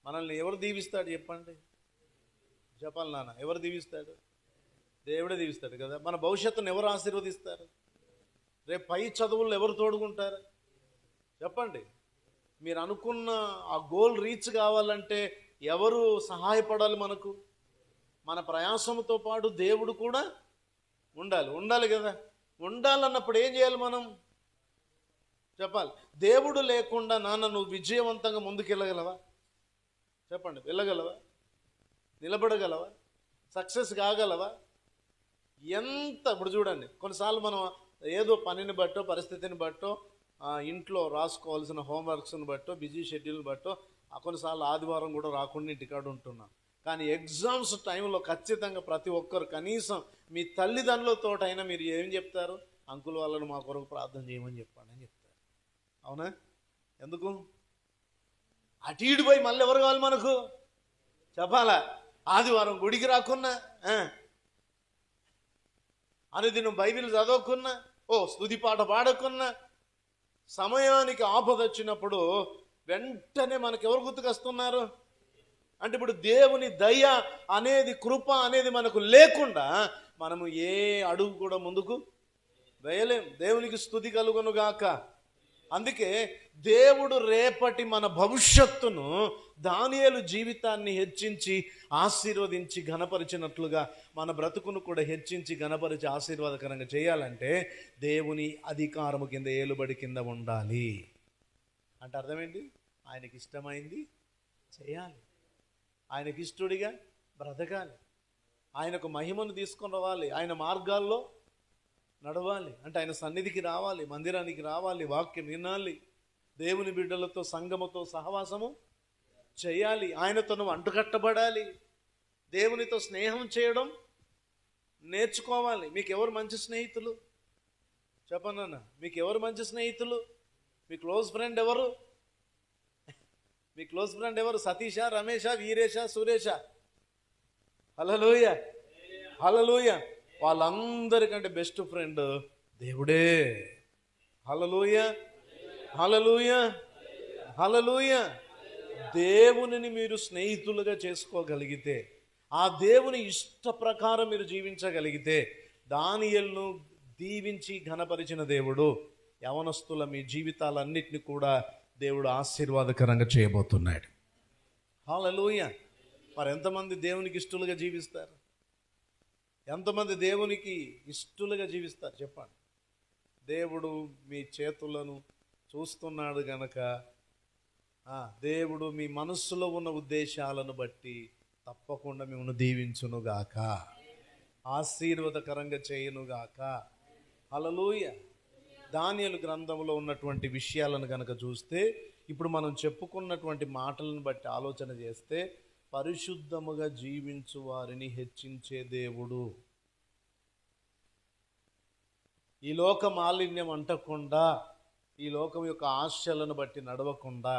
మనల్ని ఎవరు దీవిస్తాడు చెప్పండి? చెప్పాలి నాన్న, ఎవరు దీవిస్తాడు? దేవుడే దీవిస్తాడు కదా. మన భవిష్యత్తును ఎవరు ఆశీర్వదిస్తారు? రేపు పై చదువులను ఎవరు తోడుకుంటారు చెప్పండి? మీరు అనుకున్న ఆ గోల్ రీచ్ కావాలంటే ఎవరు సహాయపడాలి మనకు? మన ప్రయాసంతో పాటు దేవుడు కూడా ఉండాలి కదా. ఉండాలన్నప్పుడు ఏం చేయాలి మనం? చెప్పాలి. దేవుడు లేకుండా నాన్న నువ్వు విజయవంతంగా ముందుకెళ్ళగలవా చెప్పండి? వెళ్ళగలవా? నిలబడగలవా? సక్సెస్ కాగలవా? ఇప్పుడు చూడండి, కొన్నిసార్లు మనం ఏదో పనిని బట్టో, పరిస్థితిని బట్టో, ఇంట్లో రాసుకోవాల్సిన హోంవర్క్స్ని బట్టో, బిజీ షెడ్యూల్ని బట్టో కొన్నిసార్లు ఆదివారం కూడా రాకుండా ఇంటికాడ ఉంటున్నాం. కానీ ఎగ్జామ్స్ టైంలో ఖచ్చితంగా ప్రతి ఒక్కరు కనీసం మీ తల్లిదండ్రులతోటైనా మీరు ఏం చెప్తారు? అంకుల్ వాళ్ళను మా కొరకు ప్రార్థన చేయమని చెప్పండి అని చెప్తారు. అవునా? ఎందుకు? అటు ఇటు పోయి మళ్ళీ ఎవరు కావాలి మనకు? చెప్పాలా? ఆదివారం గుడికి రాకున్నా, అనుదినం బైబిల్ చదవకున్నా, స్తుతి పాట పాడకున్నా, సమయానికి ఆపద వచ్చినప్పుడు వెంటనే మనకు ఎవరు గుర్తుకొస్తున్నారు అంటే ఇప్పుడు దేవుని దయ అనేది, కృప అనేది మనకు లేకుండా మనము ఏ అడుగు కూడా ముందుకు వేయలేం. దేవునికి స్తుతి కలుగునుగాక. అందుకే దేవుడు రేపటి మన భవిష్యత్తును దానియేలు జీవితాన్ని హెచ్చించి ఆశీర్వదించి ఘనపరిచినట్లుగా మన బ్రతుకును కూడా హెచ్చించి ఘనపరిచి ఆశీర్వాదకరంగా చేయాలంటే దేవుని అధికారము కింద, ఏలుబడి కింద ఉండాలి. అంటే అర్థమేంటి? ఆయనకి ఇష్టమైంది చేయాలి, ఆయనకి ఇష్టడిగా బ్రతకాలి, ఆయనకు మహిమను తీసుకొని రావాలి, ఆయన మార్గాల్లో నడవాలి. అంటే ఆయన సన్నిధికి రావాలి, మందిరానికి రావాలి, వాక్యం వినాలి, దేవుని బిడ్డలతో సంఘముతో సహవాసము చేయాలి, ఆయనతో నువ్వు అంటుకట్టబడాలి, దేవునితో స్నేహం చేయడం నేర్చుకోవాలి. మీకు ఎవరు మంచి స్నేహితులు చెప్పనన్నా? మీకు ఎవరు మంచి స్నేహితులు? మీ క్లోజ్ ఫ్రెండ్ ఎవరు? మీ క్లోజ్ ఫ్రెండ్ ఎవరు? సతీషా, రమేషా, వీరేషా, సురేషా? హల్లెలూయ, హల్లెలూయ. వాళ్ళందరికంటే బెస్ట్ ఫ్రెండ్ దేవుడే. హల్లెలూయ, హల్లెలూయ, హల్లెలూయ. దేవునిని మీరు స్నేహితులుగా చేసుకోగలిగితే, ఆ దేవుని ఇష్ట ప్రకారం మీరు జీవించగలిగితే, దానియేలును దీవించి ఘనపరిచిన దేవుడు యవనస్తుల మీ జీవితాలన్నిటిని కూడా దేవుడు ఆశీర్వాదకరంగా చేయబోతున్నాడు. హల్లెలూయ. మరి ఎంతమంది దేవునికి ఇష్టలుగా జీవిస్తారు? ఎంతమంది దేవునికి ఇష్టలుగా జీవిస్తారు చెప్పండి? దేవుడు మీ చేతులను చూస్తున్నాడు గనక, దేవుడు మీ మనస్సులో ఉన్న ఉద్దేశాలను బట్టి తప్పకుండా మిమ్మల్ని దీవించునుగాక, ఆశీర్వాదకరంగా చేయునుగాక. హల్లెలూయ. దానియేలు గ్రంథంలో ఉన్నటువంటి విషయాలను కనుక చూస్తే, ఇప్పుడు మనం చెప్పుకున్నటువంటి మాటలను బట్టి ఆలోచన చేస్తే, పరిశుద్ధముగా జీవించు వారిని హెచ్చించే దేవుడు, ఈ లోక మాలిన్యం అంటకుండా, ఈ లోకం యొక్క ఆశలను బట్టి నడవకుండా,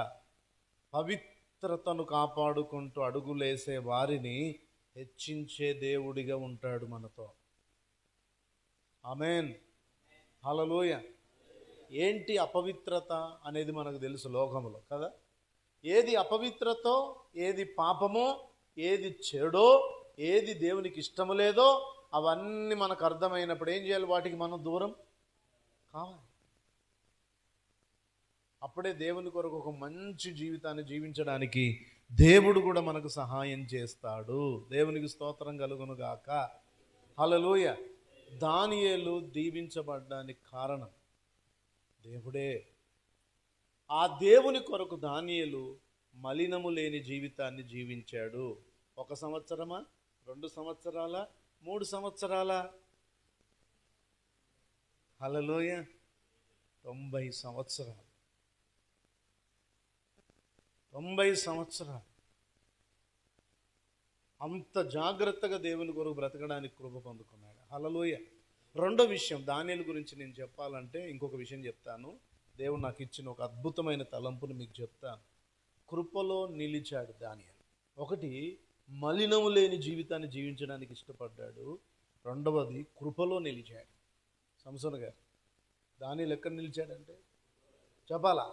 పవిత్రతను కాపాడుకుంటూ అడుగులేసే వారిని హెచ్చించే దేవుడిగా ఉంటాడు మనతో. ఆమేన్, హల్లెలూయ. ఏంటి అపవిత్రత అనేది మనకు తెలుసు లోకంలో కదా. ఏది అపవిత్రతో, ఏది పాపమో, ఏది చెడో, ఏది దేవునికి ఇష్టము లేదో అవన్నీ మనకు అర్థమైనప్పుడు ఏం చేయాలి? వాటికి మనం దూరం కావాలి. అప్పుడే దేవుని కొరకు ఒక మంచి జీవితాన్ని జీవించడానికి దేవుడు కూడా మనకు సహాయం చేస్తాడు. దేవునికి స్తోత్రం కలుగును గాక. హల్లెలూయ. దానియేలు దీవించబడ్డానికి కారణం దేవుడే. ఆ దేవుని కొరకు దానియేలు మలినము లేని జీవితాన్ని జీవించాడు. 1 సంవత్సరమా, 2 సంవత్సరాల, 3 సంవత్సరాల? హల్లెలూయ. 90 సంవత్సరాలు. 90 సంవత్సరాలు అంత జాగ్రత్తగా దేవుని కొరకు బ్రతకడానికి కృప పొందుకున్నాడు. హల్లెలూయ. రెండో విషయం దానియేలు గురించి నేను చెప్పాలంటే ఇంకొక విషయం చెప్తాను. దేవుడు నాకు ఇచ్చిన ఒక అద్భుతమైన తలంపును మీకు చెప్తాను. కృపలో నిలిచాడు దానియేలు. ఒకటి, మలినము లేని జీవితాన్ని జీవించడానికి ఇష్టపడ్డాడు. రెండవది, కృపలో నిలిచాడు. సంసోను గారు, దానియేలు ఎక్కడ నిలిచాడంటే చెప్పాలా?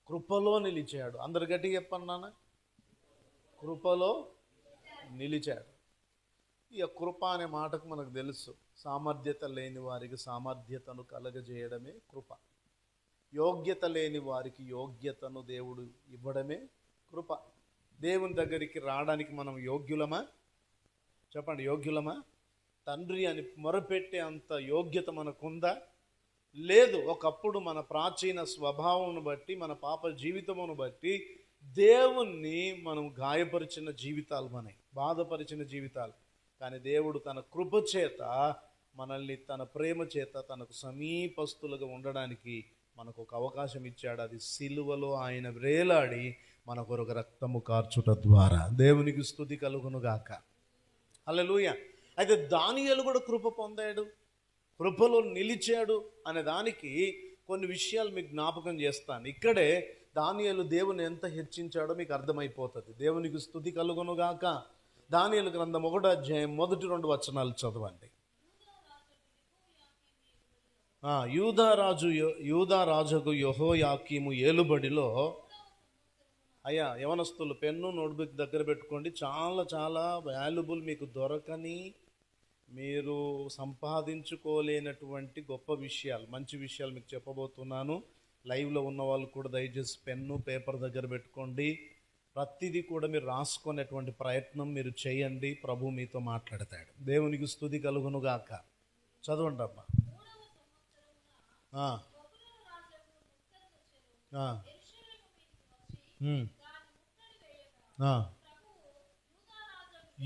కృపలో నిలిచాడు. అందరు గట్టిగా చెప్పన్నానా? కృపలో నిలిచాడు. ఇక కృప అనే మాటకు మనకు తెలుసు, సామర్థ్యత లేని వారికి సామర్థ్యతను కలగజేయడమే కృప. యోగ్యత లేని వారికి యోగ్యతను దేవుడు ఇవ్వడమే కృప. దేవుని దగ్గరికి రావడానికి మనం యోగ్యులమా? చెప్పండి, యోగ్యులమా? తండ్రి అని మొరపెట్టే అంత యోగ్యత మనకుందా? లేదు. ఒకప్పుడు మన ప్రాచీన స్వభావమును బట్టి, మన పాప జీవితమును బట్టి దేవుణ్ణి మనం గాయపరిచిన జీవితాలు, మనకి బాధపరిచిన జీవితాలు. కానీ దేవుడు తన కృప చేత మనల్ని తన ప్రేమ చేత తనకు సమీపస్తులుగా ఉండడానికి మనకు ఒక అవకాశం ఇచ్చాడు. అది సిలువలో ఆయన వేలాడి మన కొరకు రక్తము కార్చుట ద్వారా. దేవునికి స్తుతి కలుగును గాక. హల్లెలూయ. అయితే దానియేలు కూడా కృప పొందాడు, కృపలో నిలిచాడు అనే దానికి కొన్ని విషయాలు మీకు జ్ఞాపకం చేస్తాను. ఇక్కడే దానియేలు దేవుని ఎంత హెచ్చించాడో మీకు అర్థమైపోతుంది. దేవునికి స్తుతి కలుగును గాక. దానియేలు గ్రంథం 1వ అధ్యాయం మొదటి 2 వచనాలు చదవండి. యూదారాజుకు యెహోయాకీము ఏలుబడిలో, అయ్యా యవనస్తులు పెన్ను నోట్బుక్ దగ్గర పెట్టుకోండి. చాలా చాలా వాల్యుబుల్, మీకు దొరకని, మీరు సంపాదించుకోలేనటువంటి గొప్ప విషయాలు, మంచి విషయాలు మీకు చెప్పబోతున్నాను. లైవ్లో ఉన్న వాళ్ళు కూడా దయచేసి పెన్ను పేపర్ దగ్గర పెట్టుకోండి. ప్రతిదీ కూడా మీరు రాసుకునేటువంటి ప్రయత్నం మీరు చేయండి. ప్రభు మీతో మాట్లాడతాడు. దేవునికి స్తుతి కలుగును గాక. చదవండి అమ్మా.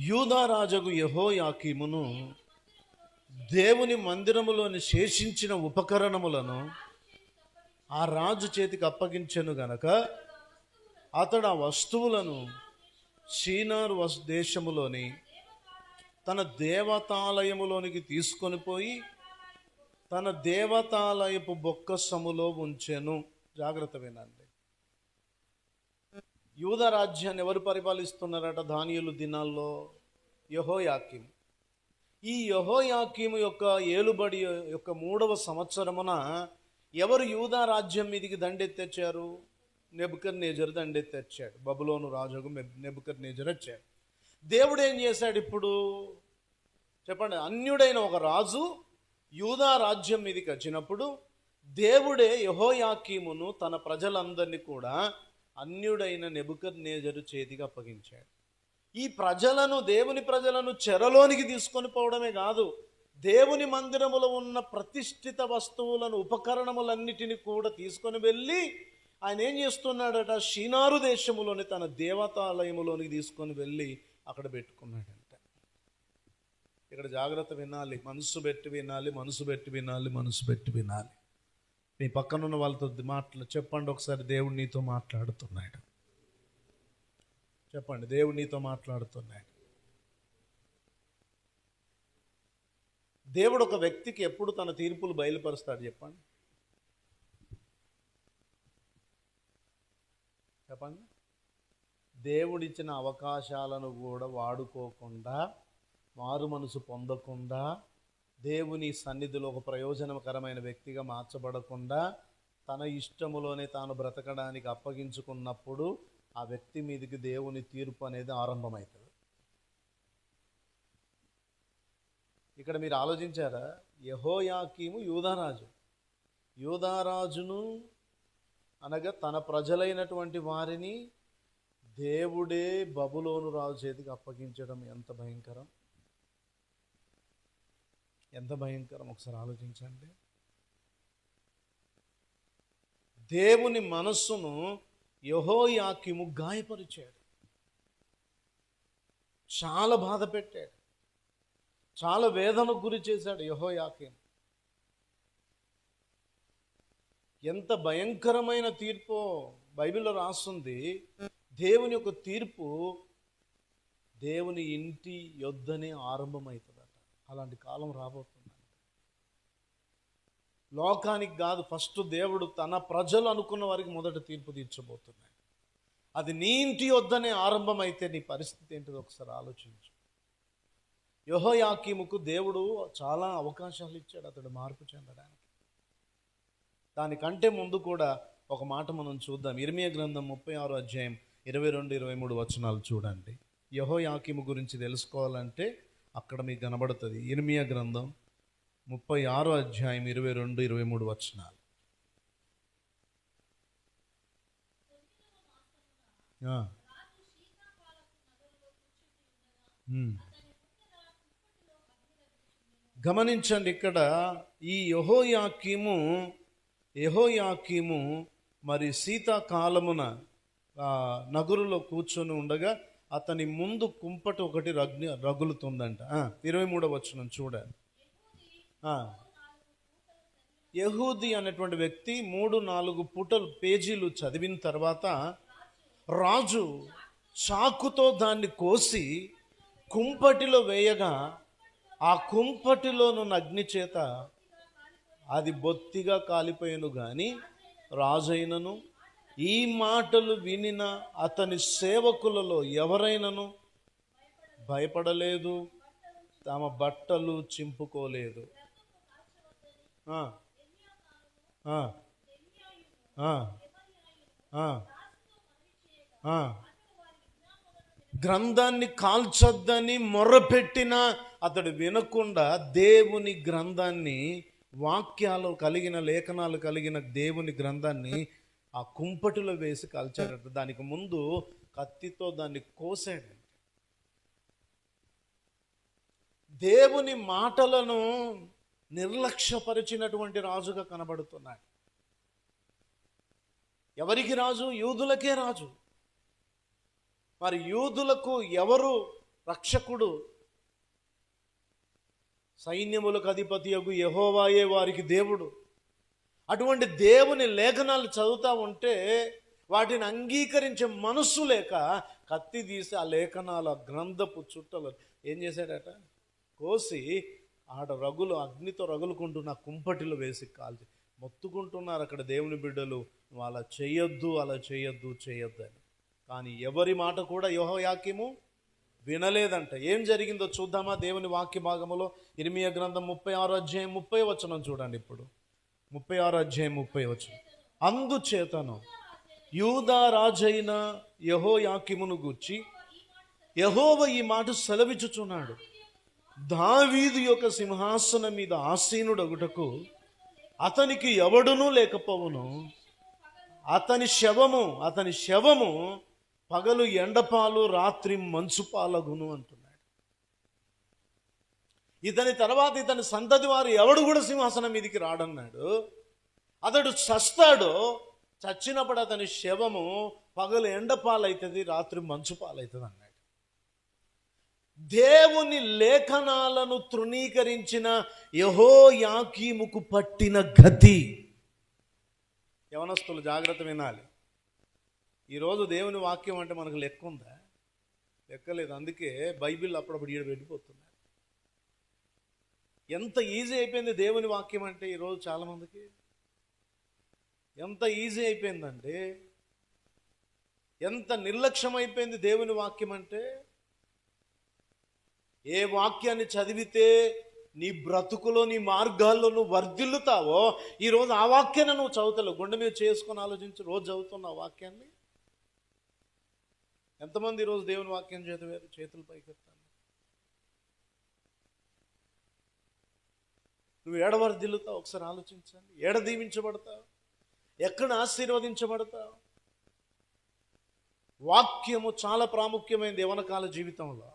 యూదారాజగు యెహోయాకీమును దేవుని మందిరములోని శేషించిన ఉపకరణములను ఆ రాజు చేతికి అప్పగించెను గనక అతడు ఆ వస్తువులను షీనారు దేశములోని తన దేవతాలయములోనికి తీసుకొని పోయి తన దేవతాలయపు బొక్కసములో ఉంచెను. జాగ్రత్త వినండి. యూదా రాజ్యాన్ని ఎవరు పరిపాలిస్తున్నారట దానియేలు దినాల్లో? యెహోయాకీము. ఈ యెహోయాకీము యొక్క ఏలుబడి యొక్క 3వ సంవత్సరమున ఎవరు యూదా రాజ్యం మీదికి దండెత్తెచ్చారు? నెబుకద్నెజరు దండెత్తెచ్చాడు. బబులోను రాజుకు నెబుకద్నెజరు వచ్చాడు. దేవుడు ఏం చేశాడు ఇప్పుడు చెప్పండి? అన్యుడైన ఒక రాజు యూదా రాజ్యం మీదకి వచ్చినప్పుడు దేవుడే యెహోయాకీమును తన ప్రజలందరినీ కూడా అన్యుడైన నెబుకద్నెజరు చేతికి అప్పగించాడు. ఈ ప్రజలను, దేవుని ప్రజలను చెరలోనికి తీసుకొని పోవడమే కాదు, దేవుని మందిరములో ఉన్న ప్రతిష్ఠిత వస్తువులను, ఉపకరణములన్నిటిని కూడా తీసుకొని వెళ్ళి ఆయన ఏం చేస్తున్నాడట? షీనారు దేశములోని తన దేవతాలయములోనికి తీసుకొని వెళ్ళి అక్కడ పెట్టుకున్నాడంట. ఇక్కడ జాగ్రత్త వినాలి, మనసు పెట్టి వినాలి, మనసు పెట్టి వినాలి, మనసు పెట్టి వినాలి. మీ పక్కనున్న వాళ్ళతో చెప్పండి ఒకసారి, దేవుడు నీతో మాట్లాడుతున్నాడు. చెప్పండి, దేవుడు నీతో మాట్లాడుతున్నాడు. దేవుడు ఒక వ్యక్తికి ఎప్పుడు తన తీర్పులు బయలుపరుస్తాడు చెప్పండి? చెప్పండి. దేవుడిచ్చిన అవకాశాలను కూడా వాడుకోకుండా, మారు మనసు పొందకుండా, దేవుని సన్నిధిలో ఒక ప్రయోజనకరమైన వ్యక్తిగా మార్చబడకుండా తన ఇష్టములోనే తాను బ్రతకడానికి అప్పగించుకున్నప్పుడు ఆ వ్యక్తి మీదకి దేవుని తీర్పు అనేది ఆరంభమవుతుంది. ఇక్కడ మీరు ఆలోచించారా? యెహోయాకీము యూదారాజు. యూదారాజును అనగా తన ప్రజలైనటువంటి వారిని దేవుడే బబులోను రాజు చేతికి అప్పగించడం ఎంత భయంకరం, ఎంత భయంకరం ఒకసారి ఆలోచించండి. దేవుని మనస్సును యెహోయాకీము గాయపరిచాడు, చాలా బాధ పెట్టాడు, చాలా వేదనకు గురి చేశాడు యెహోయాకీము. ఎంత భయంకరమైన తీర్పో బైబిల్లో రాస్తుంది. దేవుని యొక్క తీర్పు దేవుని ఇంటి యొద్దనే ఆరంభమవుతుందట. అలాంటి కాలం రాబోతుందంట. లోకానికి కాదు, ఫస్ట్ దేవుడు తన ప్రజలు అనుకున్న వారికి మొదట తీర్పు తీర్చబోతున్నాడు. అది నీ ఇంటి యొద్దనే ఆరంభమైతే నీ పరిస్థితి ఏంటిదో ఒకసారి ఆలోచించు. యెహోయాకీముకు దేవుడు చాలా అవకాశాలు ఇచ్చాడు అతడు మార్పు చెందడానికి. దానికంటే ముందు కూడా ఒక మాట మనం చూద్దాం. ఇర్మీయా గ్రంథం 36వ అధ్యాయం 22-23 వచనాలు చూడండి. యెహోయాకీము గురించి తెలుసుకోవాలంటే అక్కడ మీకు కనబడుతుంది. ఇర్మీయా గ్రంథం 36వ అధ్యాయం 22-23 వచనాలు. గమనించండి, ఇక్కడ ఈ యెహోయాకీము మరి శీతాకాలమున నగరులో కూర్చొని ఉండగా అతని ముందు కుంపటి ఒకటి రగులుతుందంట. 23వ వచనం చూడండి. యెహూది అనేటువంటి వ్యక్తి 3-4 పేజీలు చదివిన తర్వాత రాజు చాకుతో దాన్ని కోసి కుంపటిలో వేయగా ఆ కుంపటిలోనున్న అగ్ని చేత అది బొత్తిగా కాలిపోయాను. కానీ రాజైనను ఈ మాటలు వినిన అతని సేవకులలో ఎవరైనను భయపడలేదు, తమ బట్టలు చింపుకోలేదు. గ్రంథాన్ని కాల్చొద్దని మొర్రపెట్టినా అతడు వినకుండా దేవుని గ్రంథాన్ని వాక్యాలు కలిగిన, లేఖనాలు కలిగిన దేవుని గ్రంథాన్ని ఆ కుంపటిలో వేసి కాల్చాడట. దానికి ముందు కత్తితో దాన్ని కోసాడు. దేవుని మాటలను నిర్లక్ష్యపరిచినటువంటి రాజుగా కనబడుతున్నాడు. ఎవరికి రాజు? యూదులకే రాజు. మరి యూదులకు ఎవరు రక్షకుడు? సైన్యములకు అధిపతియగు యెహోవాయే వారికి దేవుడు. అటువంటి దేవుని లేఖనాలు చదువుతూ ఉంటే వాటిని అంగీకరించే మనస్సు లేక కత్తి తీసి ఆ లేఖనాల గ్రంథపు చుట్టలు ఏం చేశాడట? కోసి ఆడ రగులు, అగ్నితో రగులుకుంటున్న కుంపటిలో వేసి కాల్చి మొత్తుకుంటున్నారు అక్కడ దేవుని బిడ్డలు. నువ్వు అలా చేయొద్దు, అలా చేయొద్దు, చేయొద్దు అని. కానీ ఎవరి మాట కూడా యెహోయాకీము వినలేదంట. ఏం జరిగిందో చూద్దామా? దేవుని వాక్య భాగములో ఇర్మీయా గ్రంథం 36 అధ్యాయం 30 వచనం చూడండి. ఇప్పుడు 36 అధ్యాయం 30 వచనం. అందుచేతను యూదా రాజైన యెహోయాకీమును గూర్చి యెహోవా ఈ మాట సెలవిచ్చుచున్నాడు, దావీదు యొక్క సింహాసనం మీద ఆసీనుడగుటకు అతనికి ఎవడునూ లేకపోవును. అతని శవము పగలు ఎండపాలు, రాత్రి మంచుపాలగును అంటున్నాడు. ఇతని తర్వాత ఇతని సంతతి వారు ఎవడు కూడా సింహాసనం మీదకి రాడన్నాడు. అతడు చస్తాడు, చచ్చినప్పుడు అతని శవము పగలు ఎండపాలవుతుంది, రాత్రి మంచుపాలవుతుంది అన్నాడు. దేవుని లేఖనాలను తృణీకరించిన యెహోయాకీముకు పట్టిన గతి. యవనస్తులు జాగ్రత్త వినాలి. ఈరోజు దేవుని వాక్యం అంటే మనకు లెక్క ఉందా? లెక్కలేదు. అందుకే బైబిల్ అప్పుడప్పుడు ఈడ పెట్టిపోతున్నారు. ఎంత ఈజీ అయిపోయింది దేవుని వాక్యం అంటే ఈరోజు చాలామందికి. ఎంత ఈజీ అయిపోయిందంటే, ఎంత నిర్లక్ష్యం అయిపోయింది దేవుని వాక్యం అంటే. ఏ వాక్యాన్ని చదివితే నీ బ్రతుకులో, నీ మార్గాల్లో నువ్వు వర్ధిల్లుతావో, ఈరోజు ఆ వాక్యాన్ని నువ్వు చదువుతావు. గుండె మీద చేసుకొని ఆలోచించి రోజు చదువుతున్న ఆ వాక్యాన్ని. ఎంతమంది ఈరోజు దేవుని వాక్యం చదివారు? చేతులు పైకెత్తాను. నువ్వు ఏడ వర్ధిల్లుతావు ఒకసారి ఆలోచించండి. ఏడ దీవించబడతావు? ఎక్కడ ఆశీర్వదించబడతావు? వాక్యము చాలా ప్రాముఖ్యమైనది యవ్వనకాల జీవితంలో.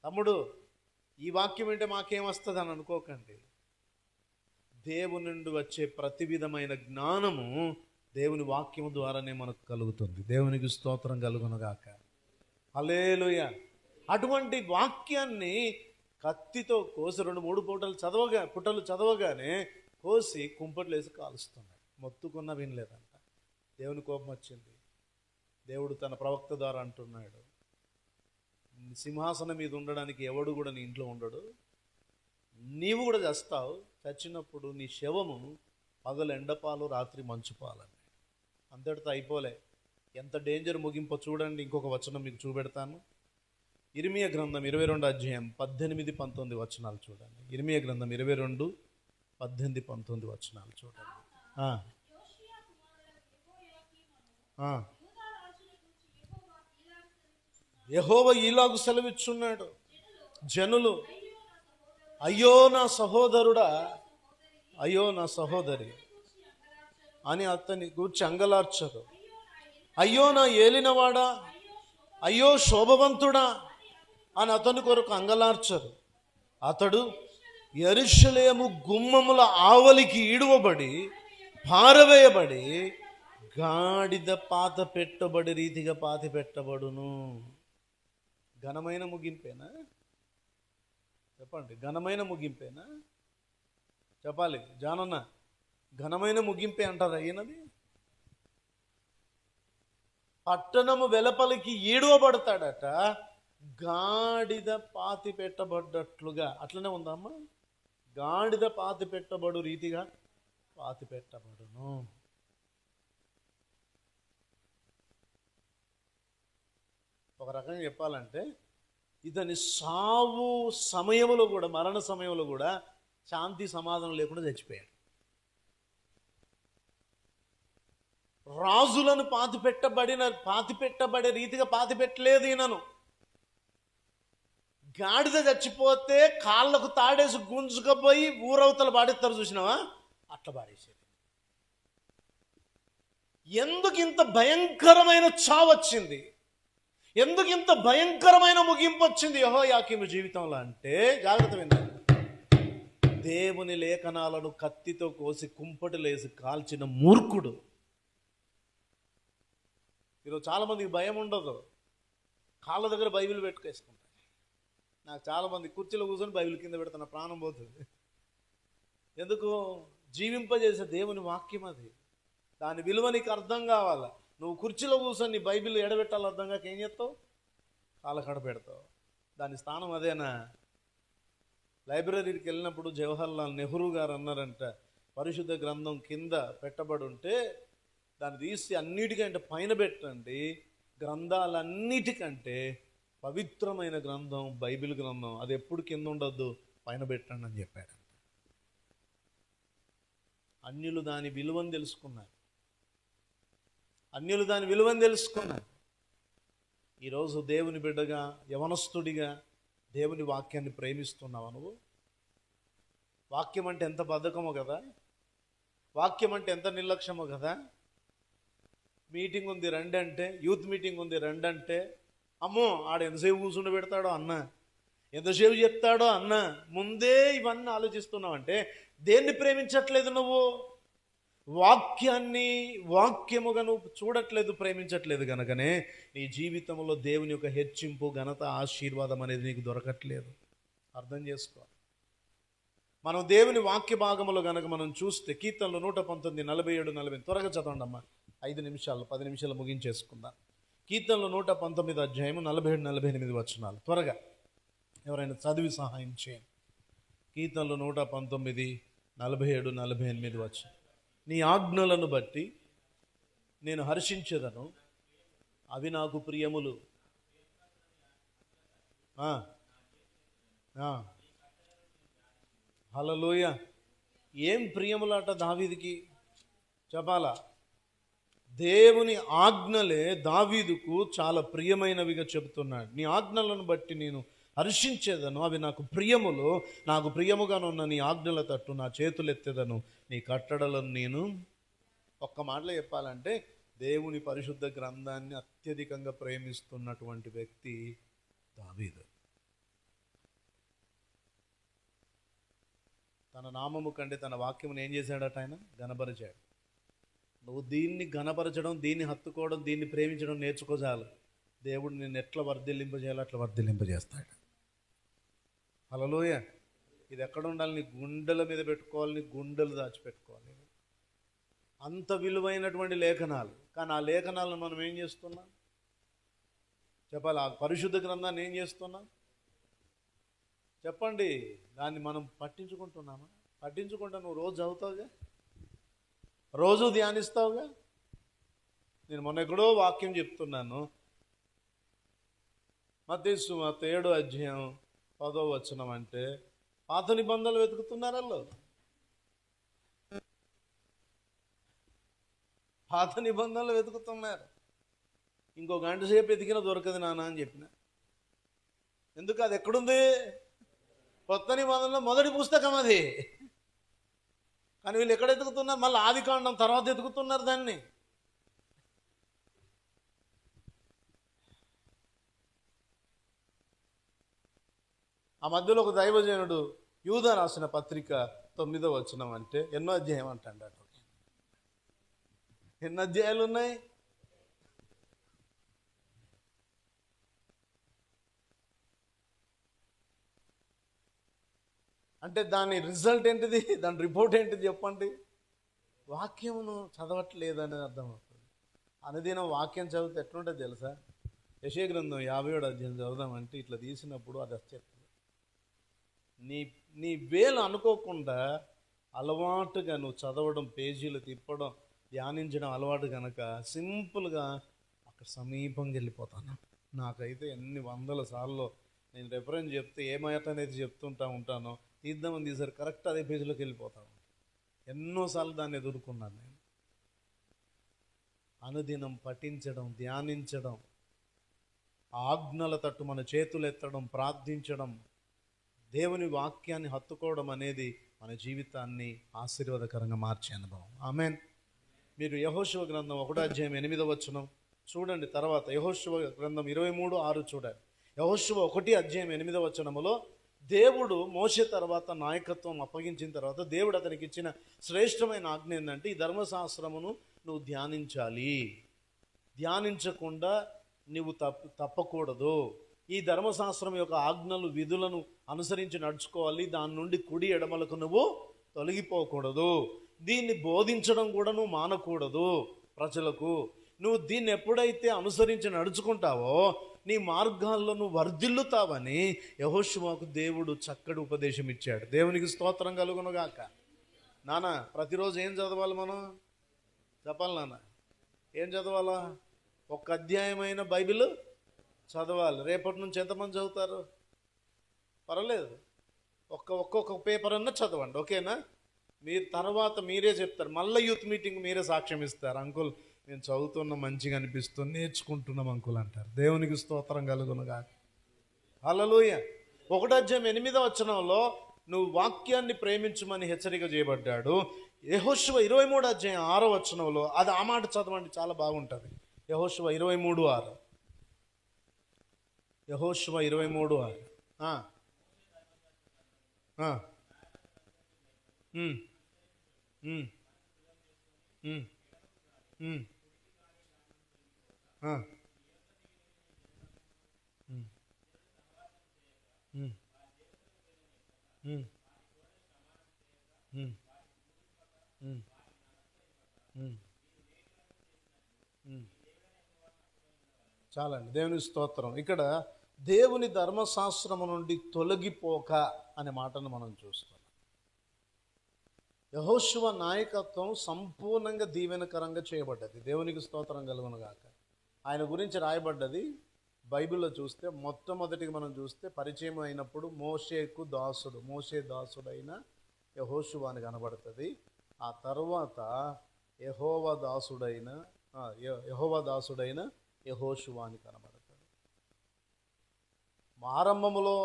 తమ్ముడు, ఈ వాక్యం అంటే మాకేం వస్తుంది అని అనుకోకండి. దేవుని నుండి వచ్చే ప్రతి విధమైన జ్ఞానము దేవుని వాక్యము ద్వారానే మనకు కలుగుతుంది. దేవునికి స్తోత్రం కలుగునుగాక. హల్లెలూయా. అటువంటి వాక్యాన్ని కత్తితో కోసి 2-3 పుటలు చదవగానే కోసి కుంపట్లు వేసి కాలుస్తున్నాడు. మొత్తుకున్న వినలేదంట. దేవుని కోపం వచ్చింది. దేవుడు తన ప్రవక్త ద్వారా అంటున్నాడు, సింహాసనం మీద ఉండడానికి ఎవడు కూడా నీ ఇంట్లో ఉండడు, నీవు కూడా చస్తావు. చచ్చినప్పుడు నీ శవము పగలు ఎండపాలు, రాత్రి మంచుపాలని. అంతటితో అయిపోలే. ఎంత డేంజర్ ముగింపో చూడండి. ఇంకొక వచనం మీకు చూపెడతాను. ఇర్మీయా గ్రంథం 22 అధ్యాయం 18-19 వచనాలు చూడండి. ఇర్మీయా గ్రంథం 22, 18-19 వచనాలు చూడండి. యెహోవా ఈలాగు సెలవిచ్చున్నాడు, జనులు అయ్యో నా సహోదరుడా, అయ్యో నా సహోదరి అని అతని గూర్చి అంగలార్చరు. అయ్యో నా ఏలినవాడా, అయ్యో శోభవంతుడా అని అతని కొరకు అంగలార్చరు. అతడు యెరూషలేము గుమ్మముల ఆవలికి ఈడువబడి, పారవేయబడి, గాడిద పాత పెట్టబడి రీతిగా పాతి పెట్టబడును. ఘనమైన ముగింపేనా? చెప్పండి, ఘనమైన ముగింపేనా? చెప్పాలి జానన్న. ఘనమైన ముగింపే అంటారు అయినది. పట్టణము వెలపలికి ఈడవబడతాడట, గాడిద పాతి పెట్టబడ్డట్లుగా. అట్లనే ఉందమ్మా. గాడిద పాతి పెట్టబడు రీతిగా పాతి పెట్టబడును. ఒక రకంగా చెప్పాలంటే ఇతని సావు సమయంలో కూడా, మరణ సమయంలో కూడా శాంతి సమాధానం లేకుండా చచ్చిపోయాడు. రాజులను పాతి పెట్టబడే రీతిగా పాతి పెట్టలేదు ఈయనను. గాడిద చచ్చిపోతే కాళ్ళకు తాడేసి గుంజుకపోయి ఊరవతల పాడేస్తారు, చూసినావా? అట్లా పాడేసేది. ఎందుకు ఇంత భయంకరమైన చావు వచ్చింది? ఎందుకు ఇంత భయంకరమైన ముగింపు వచ్చింది యెహోయాకీము జీవితంలో అంటే, జాగ్రత్త వినండి, దేవుని లేఖనాలను కత్తితో కోసి కుంపటిలేసి కాల్చిన మూర్ఖుడు. ఈరోజు చాలామందికి భయం ఉండదు, కాళ్ళ దగ్గర బైబిల్ పెట్టుకేసుకుంటారు. నాకు చాలామంది కుర్చీలో కూర్చొని బైబిల్ కింద పెడుతున్న ప్రాణం పోతుంది. ఎందుకు? జీవింపజేసే దేవుని వాక్యం అది. దాని విలువ నీకు అర్థం కావాలా. నువ్వు కుర్చీలో కూర్చొని నీ బైబిల్ ఎడబెట్టాలి అర్థం కాక ఏం చేస్తావు? కాళ్ళకడ పెడతావు. దాని స్థానం అదేనా? లైబ్రరీకి వెళ్ళినప్పుడు జవహర్లాల్ నెహ్రూ గారు అన్నారంట, పరిశుద్ధ గ్రంథం కింద పెట్టబడి ఉంటే దాన్ని తీసి అన్నిటికంటే పైన పెట్టండి, గ్రంథాలన్నిటికంటే పవిత్రమైన గ్రంథం బైబిల్ గ్రంథం, అది ఎప్పుడు కింద ఉండొద్దు, పైన పెట్టండి అని చెప్పాడు. అన్యులు దాని విలువను తెలుసుకున్నారు. అన్యులు దాని విలువను తెలుసుకున్నారు. ఈరోజు దేవుని బిడ్డగా, యవనస్తుడిగా దేవుని వాక్యాన్ని ప్రేమిస్తున్నావా నువ్వు? వాక్యం అంటే ఎంత బద్ధకమో కదా, వాక్యం అంటే ఎంత నిర్లక్ష్యమో కదా. మీటింగ్ ఉంది రండి అంటే, యూత్ మీటింగ్ ఉంది రండి అంటే, అమ్మో ఆడ ఎంతసేపు కూర్చుండి పెడతాడో అన్న, ఎంతసేపు చెప్తాడో అన్న, ముందే ఇవన్నీ ఆలోచిస్తున్నావంటే దేన్ని ప్రేమించట్లేదు నువ్వు? వాక్యాన్ని వాక్యముగా నువ్వు చూడట్లేదు, ప్రేమించట్లేదు కనుకనే నీ జీవితంలో దేవుని యొక్క హెచ్చింపు, ఘనత, ఆశీర్వాదం అనేది నీకు దొరకట్లేదు. అర్థం చేసుకో. మనం దేవుని వాక్య భాగములో కనుక మనం చూస్తే కీర్తనలు 119, 47, 40 త్వరగా చదవండి అమ్మా. 5 నిమిషాలు 10 నిమిషాలు ముగించేసుకుందాం. కీర్తనలు 119 అధ్యాయము 47, 48 వచనాలు త్వరగా ఎవరైనా చదివి సహాయం చేయండి. కీర్తనలు 119, 47, 48 వచనం. నీ ఆజ్ఞలను బట్టి నేను హర్షించెదను, అవి నాకు ప్రియములు. హల్లెలూయా. ఏం ప్రియములాట దావీదుకి చెప్పాలా? దేవుని ఆజ్ఞలే దావీదుకు చాలా ప్రియమైనవిగా చెబుతున్నాడు. నీ ఆజ్ఞలను బట్టి నేను హర్షించేదను, అవి నాకు ప్రియములు. నాకు ప్రియముగానున్న నీ ఆజ్ఞల తట్టు నా చేతులెత్తేదను, నీ కట్టడలను నేను. ఒక్క మాటలో చెప్పాలంటే దేవుని పరిశుద్ధ గ్రంథాన్ని అత్యధికంగా ప్రేమిస్తున్నటువంటి వ్యక్తి దావీదు. తన నామము కంటే తన వాక్యమును ఏం చేశాడట? ఆయన ఘనపరిచాడు. నువ్వు దీన్ని ఘనపరచడం, దీన్ని హత్తుకోవడం, దీన్ని ప్రేమించడం నేర్చుకో చాలు. దేవుడు నిన్ను ఎట్లా వర్ధిల్లింపజేయాలో అట్లా వర్ధిల్లింపజేస్తాడు. హల్లెలూయా. ఇది ఎక్కడ ఉండాలి? నీ గుండెల మీద పెట్టుకోవాలి, నీ గుండెలు దాచిపెట్టుకోవాలి. అంత విలువైనటువంటి లేఖనాలు. కానీ ఆ లేఖనాలను మనం ఏం చేస్తున్నాం చెప్పాలి? ఆ పరిశుద్ధ గ్రంథాన్ని ఏం చేస్తున్నాం చెప్పండి? దాన్ని మనం పట్టించుకుంటున్నామా? పట్టించుకుంటా నువ్వు రోజు చదువుతావుగా, రోజు ధ్యానిస్తావుగా. నేను మొన్న ఎక్కడో వాక్యం చెప్తున్నాను, మత్తయి సువార్త 7వ అధ్యాయం 10వ వచనం అంటే పాత నిబంధనలు వెతుకుతున్నారు వాళ్ళు. పాత నిబంధనలు వెతుకుతున్నారు. ఇంకో గంట సేపు వెతికినా దొరకదు నాన్న అని చెప్పిన. ఎందుకు? అది ఎక్కడుంది? కొత్త నిబంధనలో మొదటి పుస్తకం అది. కానీ వీళ్ళు ఎక్కడ ఎతుకుతున్నారు? మళ్ళీ ఆదికాండం తర్వాత ఎతుకుతున్నారు దాన్ని. ఆ మధ్యలో ఒక దైవజనుడు యూదా రాసిన పత్రిక 9వ వచనం అంటే ఎన్నో అధ్యాయం అంటాడు. ఎన్ని అధ్యాయాలు ఉన్నాయి? అంటే దాని రిజల్ట్ ఏంటిది? దాని రిపోర్ట్ ఏంటిది చెప్పండి? వాక్యమును చదవట్లేదని అర్థమవుతుంది. అనుదినం వాక్యం చదివితే ఎట్లుంటుంది తెలుసా? యెషయా గ్రంథం 57వ అధ్యాయం చదువుదామంటే ఇట్లా తీసినప్పుడు అది వచ్చేస్తుంది. నీ వేలు అనుకోకుండా అలవాటుగా నువ్వు చదవడం, పేజీలు తిప్పడం, ధ్యానించడం అలవాటు కనుక సింపుల్గా అక్కడ సమీపంగా వెళ్ళిపోతాను. నాకైతే ఎన్ని వందల సార్లు నేను రెఫరెన్స్ చెప్తే ఏ మాట అనేది చెప్తుంటా ఉంటానో తీద్దామని తీసారు కరెక్ట్ అదే పేజీలోకి వెళ్ళిపోతాను. ఎన్నోసార్లు దాన్ని ఎదుర్కొన్నాను నేను. అనుదినం పఠించడం, ధ్యానించడం, ఆ ఆజ్ఞల తట్టు మన చేతులు ఎత్తడం, ప్రార్థించడం, దేవుని వాక్యాన్ని హత్తుకోవడం అనేది మన జీవితాన్ని ఆశీర్వాదకరంగా మార్చే అనుభవం. ఆమేన్. మీరు యెహోషువ గ్రంథం 1:8 చూడండి. తర్వాత యెహోషువ గ్రంథం 23:6 చూడండి. యెహోషువ 1:8 దేవుడు మోషే తర్వాత నాయకత్వం అప్పగించిన తర్వాత దేవుడు అతనికి ఇచ్చిన శ్రేష్టమైన ఆజ్ఞ ఏంటంటే, ఈ ధర్మశాస్త్రమును నువ్వు ధ్యానించాలి, ధ్యానించకుండా నువ్వు తప్పకూడదు. ఈ ధర్మశాస్త్రం యొక్క ఆజ్ఞలు, విధులను అనుసరించి నడుచుకోవాలి. దాని నుండి కుడి ఎడమలకు నువ్వు తొలగిపోకూడదు. దీన్ని బోధించడం కూడా నువ్వు మానకూడదు ప్రజలకు. నువ్వు దీన్ని ఎప్పుడైతే అనుసరించి నడుచుకుంటావో నీ మార్గాల్లో నువ్వు వర్ధిల్లుతావని యెహోషువకు దేవుడు చక్కటి ఉపదేశం ఇచ్చాడు. దేవునికి స్తోత్రం కలుగునుగాక. నాన్న, ప్రతిరోజు ఏం చదవాలి మనం? చెప్పాలి నాన్న, ఏం చదవాలా? ఒక అధ్యాయమైన బైబిల్ చదవాలి. రేపటి నుంచి ఎంతమంది చదువుతారు? పర్వాలేదు, ఒక్కొక్క పేపర్ అన్నా చదవండి, ఓకేనా? మీరు తర్వాత మీరే చెప్తారు, మళ్ళీ యూత్ మీటింగ్ మీరే సాక్ష్యం ఇస్తారు. అంకుల్, నేను చదువుతున్నా, మంచిగా అనిపిస్తుంది, నేర్చుకుంటున్నాం అంకుల్ అంటారు. దేవునికి స్తోత్రం కలుగునుగాక. హల్లెలూయా. 1:8 నువ్వు వాక్యాన్ని ప్రేమించమని హెచ్చరిక చేయబడ్డాడు. యెహోషువ 23:6 అది ఆ మాట చదవండి, చాలా బాగుంటుంది. యెహోషువ 23:6. యెహోషువ 23:6. చాలండి. దేవుని స్తోత్రం. ఇక్కడ దేవుని ధర్మశాస్త్రము నుండి తొలగిపోక అనే మాటను మనం చూస్తాం. యెహోషువ నాయకత్వం సంపూర్ణంగా దీవెనకరంగా చేయబడ్డది. దేవునికి స్తోత్రం కలుగునుగాక. ఆయన గురించి రాయబడ్డది బైబిల్లో చూస్తే, మొట్టమొదటిగా మనం చూస్తే పరిచయం అయినప్పుడు మోషే దాసుడైన యెహోషువ అని కనబడుతుంది. ఆ తర్వాత యెహోవా దాసుడైన యెహోషువ అని కనబడుతుంది. ఆరంభములో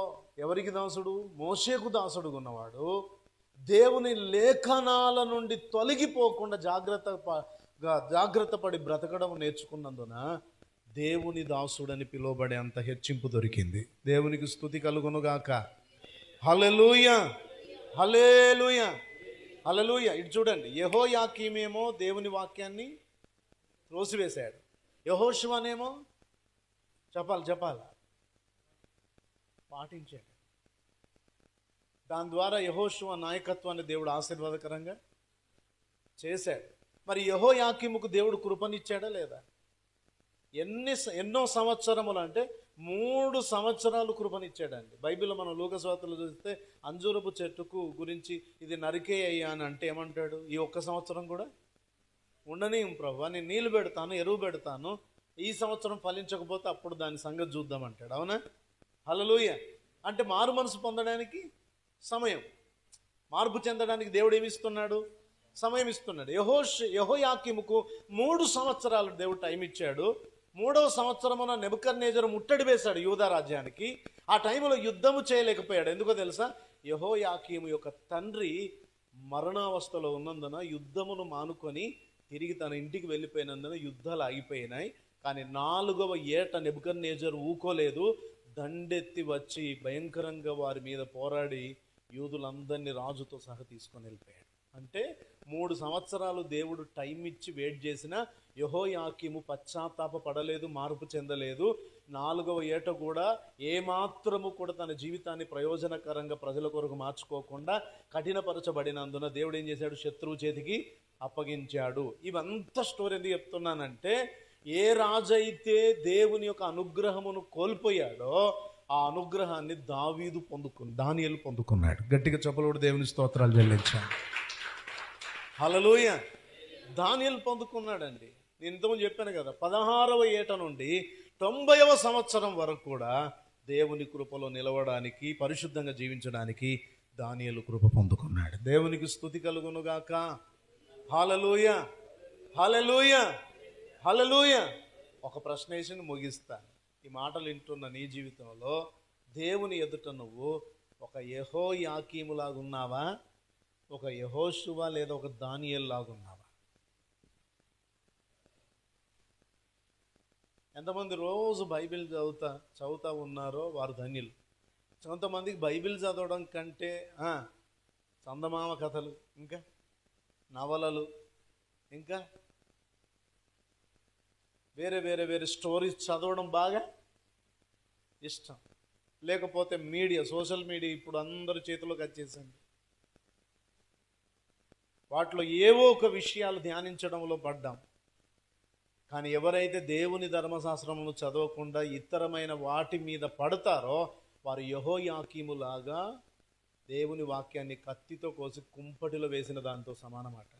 ఎవరికి దాసుడు? మోషేకు దాసుడుగా ఉన్నవాడు. దేవుని లేఖనాల నుండి తొలగిపోకుండా జాగ్రత్త పడి బ్రతకడం నేర్చుకున్నందున దేవుని దాసుడని పిలువబడే అంత హెచ్చింపు దొరికింది. దేవునికి స్తుతి కలుగునుగాక. హల్లెలూయా, హల్లెలూయా, హల్లెలూయా. ఇటు చూడండి, యెహోయాకీమేమో దేవుని వాక్యాన్ని త్రోసివేశాడు. యెహోషువనేమో చెప్పాలి పాటించాడు. దాని ద్వారా యెహోషువ నాయకత్వాన్ని దేవుడు ఆశీర్వాదకరంగా చేశాడు. మరి యెహోయాకీముకు దేవుడు కృపనిచ్చాడా లేదా? ఎన్నో సంవత్సరములు అంటే 3 సంవత్సరాలు కృపనిచ్చాడండి. బైబిల్లో మనం లూకాసువార్తలో చూస్తే అంజూరపు చెట్టుకు గురించి ఇది నరికేయ్యా అని అంటే ఏమంటాడు? ఈ 1 సంవత్సరం కూడా ఉండనీయం ప్రభువా, నేను నీళ్లు పెడతాను, ఎరువు పెడతాను, ఈ సంవత్సరం ఫలించకపోతే అప్పుడు దాని సంగతి చూద్దామంటాడు. అవునా? హల్లెలూయా. అంటే మారు మనసు పొందడానికి సమయం, మార్పు చెందడానికి దేవుడు ఏమిస్తున్నాడు? సమయం ఇస్తున్నాడు. యెహోయాకీముకు 3 సంవత్సరాలు దేవుడు టైం ఇచ్చాడు. 3వ సంవత్సరమున నెబుకద్నెజరు ముట్టడి వేశాడు యూదా రాజ్యానికి. ఆ టైంలో యుద్ధము చేయలేకపోయాడు. ఎందుకో తెలుసా? యెహోయాకీము యొక్క తండ్రి మరణావస్థలో ఉన్నందున యుద్ధమును మానుకొని తిరిగి తన ఇంటికి వెళ్ళిపోయినందున యుద్ధాలు ఆగిపోయినాయి. కానీ 4వ ఏట నెబుకద్నెజరు ఊకోలేదు. దండెత్తి వచ్చి భయంకరంగా వారి మీద పోరాడి యూదులందరినీ రాజుతో సహా తీసుకొని వెళ్ళిపోయాడు. అంటే 3 సంవత్సరాలు దేవుడు టైం ఇచ్చి వెయిట్ చేసిన యెహోయాకీము పశ్చాత్తాప పడలేదు, మార్పు చెందలేదు. 4వ ఏట కూడా ఏమాత్రము కూడా తన జీవితాన్ని ప్రయోజనకరంగా ప్రజల కొరకు మార్చుకోకుండా కఠినపరచబడినందున దేవుడు ఏం చేశాడు? శత్రువు చేతికి అప్పగించాడు. ఇవంతా స్టోరీ ఎందుకు చెప్తున్నానంటే, ఏ రాజైతే దేవుని యొక్క అనుగ్రహమును కోల్పోయాడో ఆ అనుగ్రహాన్ని దానియేలు పొందుకున్నాడు. గట్టిగా చెప్పలు దేవుని స్తోత్రాలు చెల్లించాడు. హల్లెలూయా. దానియేలు పొందుకున్నాడండి. నేను ఇంతకుముందు చెప్పాను కదా, 16వ ఏట నుండి 90వ సంవత్సరం వరకు కూడా దేవుని కృపలో నిలవడానికి, పరిశుద్ధంగా జీవించడానికి దానియేలు కృప పొందుకున్నాడు. దేవునికి స్తుతి కలుగునుగాక. హల్లెలూయా, హల్లెలూయా, హల్లెలూయా. ఒక ప్రశ్న వేసి ముగిస్తాను. ఈ మాటలు వింటున్న నీ జీవితంలో దేవుని ఎదుట నువ్వు ఒక యెహోయాకీములాగా ఉన్నావా, ఒక యెహోషువ లేదా ఒక దానియేలు లాగా ఉన్నావా? ఎంతమంది రోజు బైబిల్ చదువుతా ఉన్నారో వారు ధన్యులు. కొంతమందికి బైబిల్ చదవడం కంటే చందమామ కథలు, ఇంకా నవలలు, ఇంకా వేరే వేరే వేరే స్టోరీస్ చదవడం బాగా ఇష్టం. లేకపోతే మీడియా, సోషల్ మీడియా ఇప్పుడు అందరి చేతిలోకి వచ్చేసింది. వాటిలో ఏవో ఒక విషయాలు ధ్యానించడంలో పడ్డాం. కానీ ఎవరైతే దేవుని ధర్మశాస్త్రమును చదవకుండా ఇతరమైన వాటి మీద పడతారో వారు యెహోయాకీములాగా దేవుని వాక్యాన్ని కత్తితో కోసి కుంపటిలో వేసిన దాంతో సమానమాట.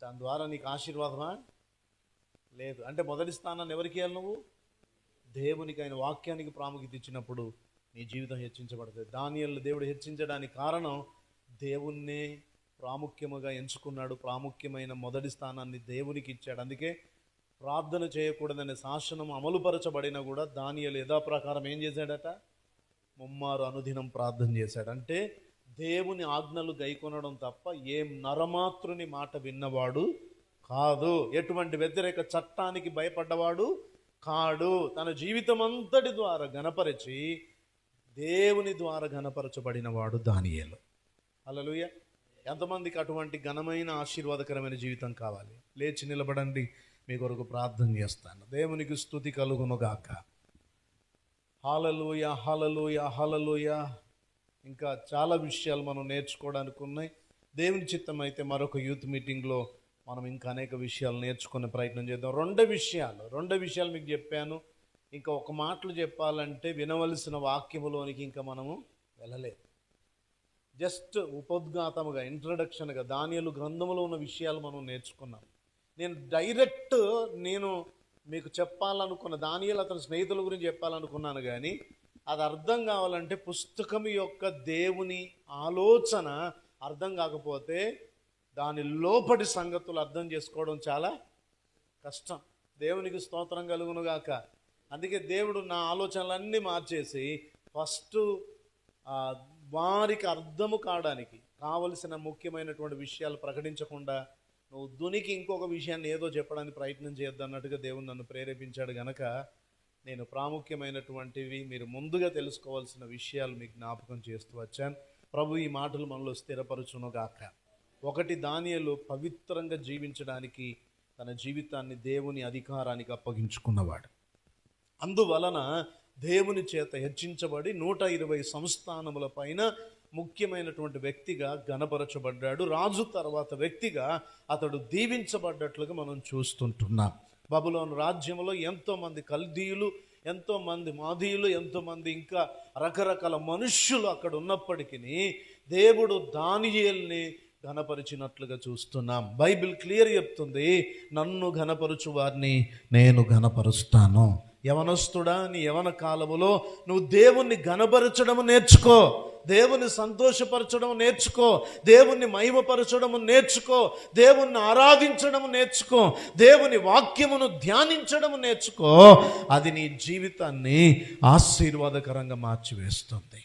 దాని ద్వారా నీకు ఆశీర్వాదమా? లేదు. అంటే మొదటి స్థానాన్ని ఎవరికి ఇవ్వాలి? నువ్వు దేవునికి, ఆయన వాక్యానికి ప్రాముఖ్యత ఇచ్చినప్పుడు నీ జీవితం హెచ్చించబడుతుంది. దానియేలును దేవుడు హెచ్చించడానికి కారణం దేవుణ్ణే ప్రాముఖ్యముగా ఎంచుకున్నాడు. ప్రాముఖ్యమైన మొదటి స్థానాన్ని దేవునికి ఇచ్చాడు. అందుకే ప్రార్థన చేయకూడదనే శాసనం అమలుపరచబడినా కూడా దానియేలు యథాప్రకారం ఏం చేశాడట? ముమ్మారు అనుదినం ప్రార్థన చేశాడు. అంటే దేవుని ఆజ్ఞలు గైకొనడం తప్ప ఏం నరమాత్రుని మాట విన్నవాడు కాదు. ఎటువంటి వ్యతిరేక చట్టానికి భయపడ్డవాడు కాడు. తన జీవితం అంతటి ద్వారా ఘనపరిచి దేవుని ద్వారా ఘనపరచబడిన వాడు దానియేలు. హల్లెలూయా. ఎంతమందికి అటువంటి ఘనమైన ఆశీర్వాదకరమైన జీవితం కావాలి? లేచి నిలబడండి, మీ కొరకు ప్రార్థన చేస్తాను. దేవునికి స్తుతి కలుగునుగాక. హల్లెలూయా, హల్లెలూయా, హల్లెలూయా. ఇంకా చాలా విషయాలు మనం నేర్చుకోవడానికి ఉన్నాయి. దేవుని చిత్తం అయితే మరొక యూత్ మీటింగ్లో మనం ఇంకా అనేక విషయాలు నేర్చుకునే ప్రయత్నం చేద్దాం. రెండు విషయాలు మీకు చెప్పాను. ఇంకా ఒక మాటలు చెప్పాలంటే వినవలసిన వాక్యములోనికి ఇంకా మనము వెళ్ళలేదు. జస్ట్ ఉపోద్ఘాతముగా, ఇంట్రడక్షన్గా దానియేలు గ్రంథములో ఉన్న విషయాలు మనం నేర్చుకున్నాం. నేను మీకు చెప్పాలనుకున్న దానియేలు అతని స్నేహితుల గురించి చెప్పాలనుకున్నాను, కానీ అది అర్థం కావాలంటే పుస్తకం యొక్క దేవుని ఆలోచన అర్థం కాకపోతే దాని లోపటి సంగతులు అర్థం చేసుకోవడం చాలా కష్టం. దేవునికి స్తోత్రం కలుగునుగాక. అందుకే దేవుడు నా ఆలోచనలన్నీ మార్చేసి ఫస్ట్ వారికి అర్థము కావడానికి కావలసిన ముఖ్యమైనటువంటి విషయాలు ప్రకటించకుండా నువ్వు దునికి ఇంకొక విషయాన్ని ఏదో చెప్పడానికి ప్రయత్నం చేయొద్దన్నట్టుగా దేవుడు నన్ను ప్రేరేపించాడు. గనక నేను ప్రాముఖ్యమైనటువంటివి మీరు ముందుగా తెలుసుకోవాల్సిన విషయాలు మీకు జ్ఞాపకం చేస్తూ వచ్చాను. ప్రభు ఈ మాటలు మనలో స్థిరపరచునుగాక. ఒకటి, దానియేలు పవిత్రంగా జీవించడానికి తన జీవితాన్ని దేవుని అధికారానికి అప్పగించుకున్నవాడు. అందువలన దేవుని చేత హెచ్చించబడి 120 సంస్థానముల పైన ముఖ్యమైనటువంటి వ్యక్తిగా గణపరచబడ్డాడు. రాజు తర్వాత వ్యక్తిగా అతడు దీవించబడ్డట్లుగా మనం చూస్తుంటున్నాం. బబులోను రాజ్యంలో ఎంతోమంది కల్దీయులు, ఎంతోమంది మాదీయులు, ఎంతోమంది ఇంకా రకరకాల మనుష్యులు అక్కడ ఉన్నప్పటికీ దేవుడు దానియేలుని ఘనపరిచినట్లుగా చూస్తున్నాం. బైబిల్ క్లియర్ చెప్తుంది, నన్ను ఘనపరచు వారిని నేను ఘనపరుస్తాను. యవనస్తుడా, నీ యవన కాలములో నువ్వు దేవుణ్ణి ఘనపరచడం నేర్చుకో, దేవుని సంతోషపరచడం నేర్చుకో, దేవుణ్ణి మహిమపరచడం నేర్చుకో, దేవుణ్ణి ఆరాధించడం నేర్చుకో, దేవుని వాక్యమును ధ్యానించడం నేర్చుకో. అది నీ జీవితాన్ని ఆశీర్వాదకరంగా మార్చివేస్తుంది.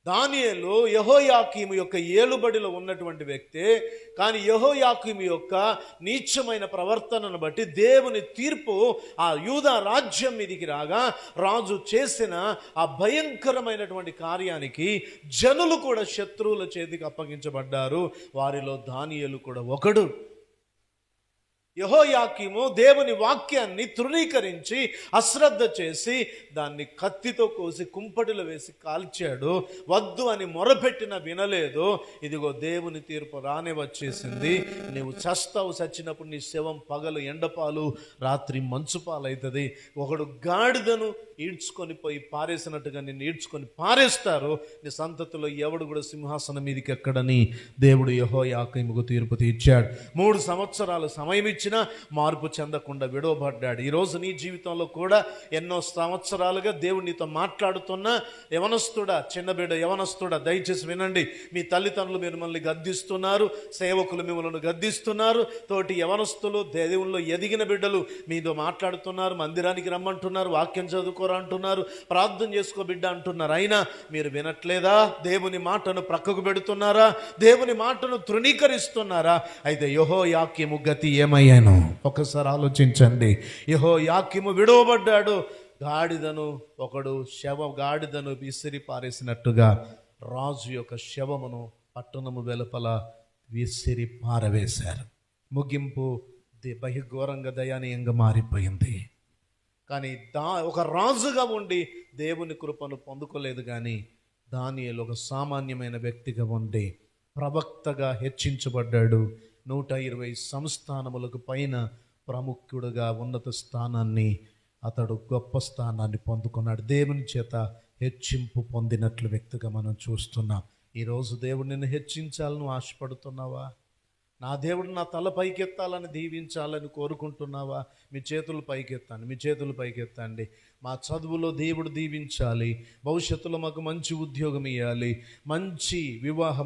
దానియేలు యెహోయాకీము యొక్క ఏలుబడిలో ఉన్నటువంటి వ్యక్తే, కానీ యెహోయాకీము యొక్క నీచమైన ప్రవర్తనను బట్టి దేవుని తీర్పు ఆ యూదా రాజ్యం మీదికి రాగా రాజు చేసిన ఆ భయంకరమైనటువంటి కార్యానికి జనులు కూడా శత్రువుల చేతికి అప్పగించబడ్డారు. వారిలో దానియేలు కూడా ఒకడు. యెహోయాకీము దేవుని వాక్యాన్ని తృణీకరించి అశ్రద్ధ చేసి దాన్ని కత్తితో కోసి కుంపటిలో వేసి కాల్చాడు. వద్దు అని మొరపెట్టిన వినలేదు. ఇదిగో దేవుని తీర్పు రానే వచ్చేసింది. నీవు చస్తావు, చచ్చినప్పుడు నీ శవం పగలు ఎండపాలు, రాత్రి మంచుపాలు అవుతుంది. ఒకడు గాడిదను ఈడ్చుకొని పోయి పారేసినట్టుగా నిన్ను ఈడ్చుకొని పారేస్తారు. నీ సంతతిలో ఎవడు కూడా సింహాసనం మీదకి ఎక్కడని దేవుడు యెహోయాకీముకు తీర్పు తీర్చాడు. 3 సంవత్సరాలు సమయం ఇచ్చాడు. నేర్పించినా మార్పు చెందకుండా విడవబడ్డాడు. ఈరోజు నీ జీవితంలో కూడా ఎన్నో సంవత్సరాలుగా దేవుడు నీతో మాట్లాడుతున్నా, యవనస్తుడా, చిన్న బిడ్డ యవనస్తుడా, దయచేసి వినండి. మీ తల్లిదండ్రులు మిమ్మల్ని గద్దిస్తున్నారు, సేవకులు మిమ్మల్ని గద్దిస్తున్నారు, తోటి యవనస్తులు దేవుల్లో ఎదిగిన బిడ్డలు మీతో మాట్లాడుతున్నారు, మందిరానికి రమ్మంటున్నారు, వాక్యం చదువుకోరా అంటున్నారు, ప్రార్థన చేసుకో బిడ్డ అంటున్నారు. అయినా మీరు వినట్లేదా? దేవుని మాటను ప్రక్కకు పెడుతున్నారా? దేవుని మాటను తృణీకరిస్తున్నారా? అయితే యెహోయాకీము గతి ఏమయ్యాను ఒకసారి ఆలోచించండి. యెహోయాకీము విడవబడ్డాడు. గాడిదను విసిరి పారేసినట్టుగా రాజు యొక్క శవమును పట్టణము వెలుపల విసిరి పారవేశారు. ముగింపు బహిఘోరంగా దయనీయంగా మారిపోయింది. కానీ ఒక రాజుగా ఉండి దేవుని కృపను పొందుకోలేదు. కానీ దానియేలు ఒక సామాన్యమైన వ్యక్తిగా ఉండి ప్రవక్తగా హెచ్చించబడ్డాడు. 120 సంస్థానములకు పైన ప్రముఖుడుగా ఉన్నత స్థానాన్ని, అతడు గొప్ప స్థానాన్ని పొందుకున్నాడు. దేవుని చేత హెచ్చింపు పొందినట్లు వ్యక్తిగా మనం చూస్తున్నాం. ఈరోజు దేవుడు నిన్ను హెచ్చించాలని ఆశపడుతున్నావా? నా దేవుడు నా తల పైకెత్తాలని, దీవించాలని కోరుకుంటున్నావా? మీ చేతులు పైకెత్తండి. మా చదువులో దేవుడు దీవించాలి, భవిష్యత్తులో మాకు మంచి ఉద్యోగం ఇవ్వాలి, మంచి వివాహ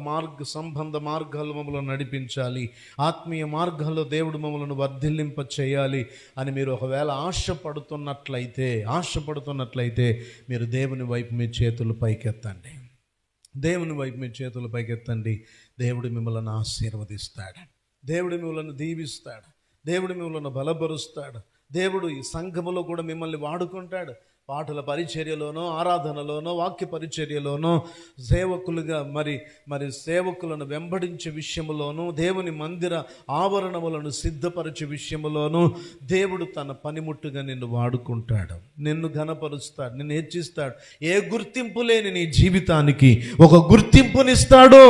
సంబంధ మార్గాలు మమ్మల్ని నడిపించాలి, ఆత్మీయ మార్గాల్లో దేవుడు మమ్మల్ని వర్ధిల్లింప చేయాలి అని మీరు ఒకవేళ ఆశపడుతున్నట్లయితే మీరు దేవుని వైపు మీ చేతులు పైకెత్తండి. దేవుడు మిమ్మల్ని ఆశీర్వదిస్తాడు, దేవుడు మిమ్మల్ని దీవిస్తాడు, దేవుడు మిమ్మల్ని బలపరుస్తాడు. దేవుడు ఈ సంఘములో కూడా మిమ్మల్ని వాడుకుంటాడు. పాటల పరిచర్యలోనో, ఆరాధనలోనో, వాక్య పరిచర్యలోనో, సేవకులుగా మరి సేవకులను వెంబడించే విషయములోనూ, దేవుని మందిర ఆవరణములను సిద్ధపరిచే విషయములోనూ దేవుడు తన పనిముట్టుగా నిన్ను వాడుకుంటాడు, నిన్ను ఘనపరుస్తాడు, నిన్ను హెచ్చిస్తాడు. ఏ గుర్తింపు లేని నీ జీవితానికి ఒక గుర్తింపునిస్తాడో,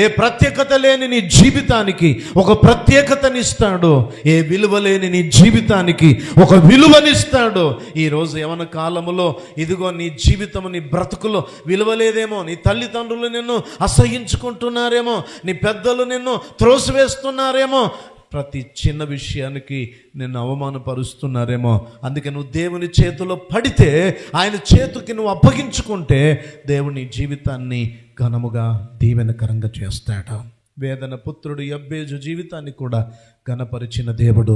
ఏ ప్రత్యేకత లేని నీ జీవితానికి ఒక ప్రత్యేకతనిస్తాడో, ఏ విలువ లేని నీ జీవితానికి ఒక విలువనిస్తాడో. ఈరోజు యవన కాలములో ఇదిగో నీ జీవితము, నీ బ్రతుకులో విలువలేదేమో, నీ తల్లిదండ్రులు నిన్ను అసహించుకుంటున్నారేమో, నీ పెద్దలు నిన్ను త్రోసివేస్తున్నారేమో, ప్రతి చిన్న విషయానికి నిన్ను అవమానపరుస్తున్నారేమో. అందుకే నువ్వు దేవుని చేతిలో పడితే, ఆయన చేతికి నువ్వు అప్పగించుకుంటే దేవుని జీవితాన్ని ఘనముగా దీవెనకరంగా చేస్తాడు. వేదన పుత్రుడు యబ్బేజు జీవితాన్ని కూడా ఘనపరిచిన దేవుడు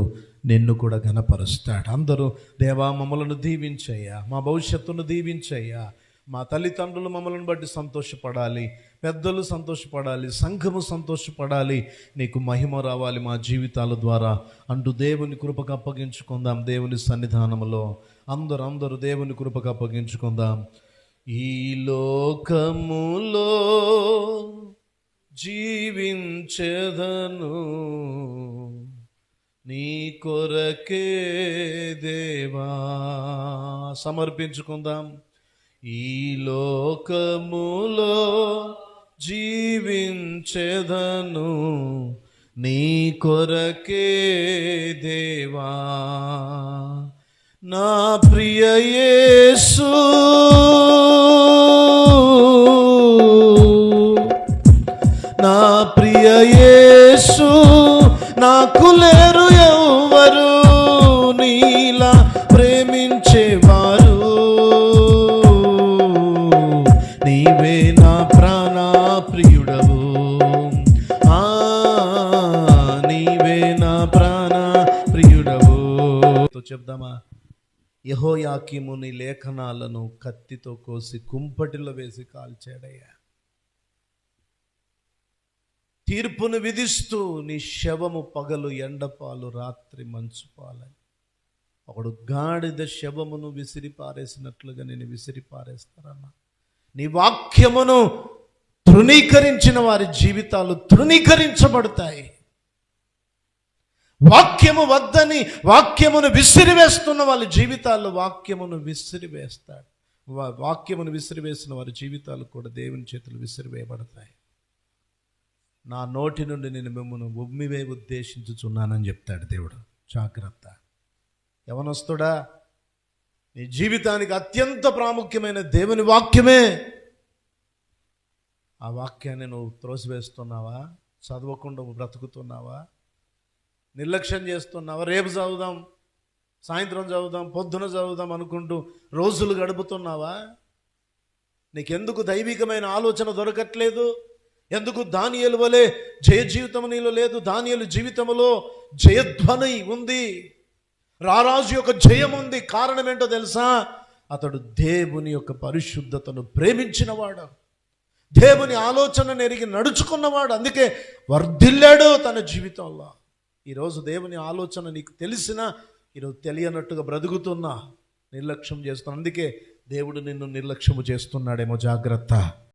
నిన్ను కూడా ఘనపరుస్తాడు. అందరూ దేవా మమ్మలను దీవించయ్యా, మా భవిష్యత్తును దీవించయ్యా, మా తల్లిదండ్రులు మమ్మల్ని బట్టి సంతోషపడాలి, పెద్దలు సంతోషపడాలి, సంఘము సంతోషపడాలి, నీకు మహిమ రావాలి మా జీవితాల ద్వారా అంటూ దేవుని కృపకు అప్పగించుకుందాం. దేవుని సన్నిధానములో అందరూ దేవుని కృపకు అప్పగించుకుందాం. ఈ లోకములో జీవించెదను నీ కొరకే దేవా. సమర్పించుకుందాం. ఈ లోకములో జీవించెదను నీ కొరకే దేవా. నా ప్రియ యేసు, నా ప్రియ యేసు, నాకు లేరు ఎవ్వరు నీలా ప్రేమించేవారు. నీవే నా ప్రాణ ప్రియుడవు, నీవే నా ప్రాణ ప్రియుడవు. చెప్దామా? యెహోయాకీముని లేఖనాలను కత్తితో కోసి కుంపటిలో వేసి కాల్చాడయ్యా. తీర్పును విధిస్తూ నీ శవము పగలు ఎండపాలు, రాత్రి మంచు పాలని. ఒకడు గాడిద శవమును విసిరి పారేసినట్లుగా నేను విసిరి పారేస్తారన్నా. నీ వాక్యమును తృణీకరించిన వారి జీవితాలు తృణీకరించబడతాయి. వాక్యము వద్దని వాక్యమును విసిరివేస్తున్న వాళ్ళ జీవితాల్లో వాక్యమును విసిరివేస్తాడు. వాక్యమును విసిరివేసిన వారి జీవితాలు కూడా దేవుని చేతులు విసిరివేయబడతాయి. నా నోటి నుండి నేను మిమ్మల్ని ఉమ్మివే ఉద్దేశించుచున్నానని చెప్తాడు దేవుడు. జాగ్రత్త యవనస్తుడా, నీ జీవితానికి అత్యంత ప్రాముఖ్యమైన దేవుని వాక్యమే. ఆ వాక్యాన్ని నువ్వు త్రోసివేస్తున్నావా? చదవకుండా బ్రతుకుతున్నావా? నిర్లక్ష్యం చేస్తున్నావా? రేపు చదువుదాం, సాయంత్రం చదువుదాం, పొద్దున చదువుదాం అనుకుంటూ రోజులు గడుపుతున్నావా? నీకెందుకు దైవికమైన ఆలోచన దొరకట్లేదు? ఎందుకు దానియేలు వలె జయ జీవితం నీలో లేదు? దానియేలు జీవితంలో జయధ్వని ఉంది, రారాజు యొక్క జయం ఉంది. కారణం ఏంటో తెలుసా? అతడు దేవుని యొక్క పరిశుద్ధతను ప్రేమించినవాడు, దేవుని ఆలోచనను ఎరిగి నడుచుకున్నవాడు. అందుకే వర్ధిల్లాడు తన జీవితంలో. ఈరోజు దేవుని ఆలోచన నీకు తెలిసినా ఈరోజు తెలియనట్టుగా బ్రతుకుతున్నా, నిర్లక్ష్యం చేస్తున్నా. అందుకే దేవుడు నిన్ను నిర్లక్ష్యము చేస్తున్నాడేమో, జాగ్రత్త.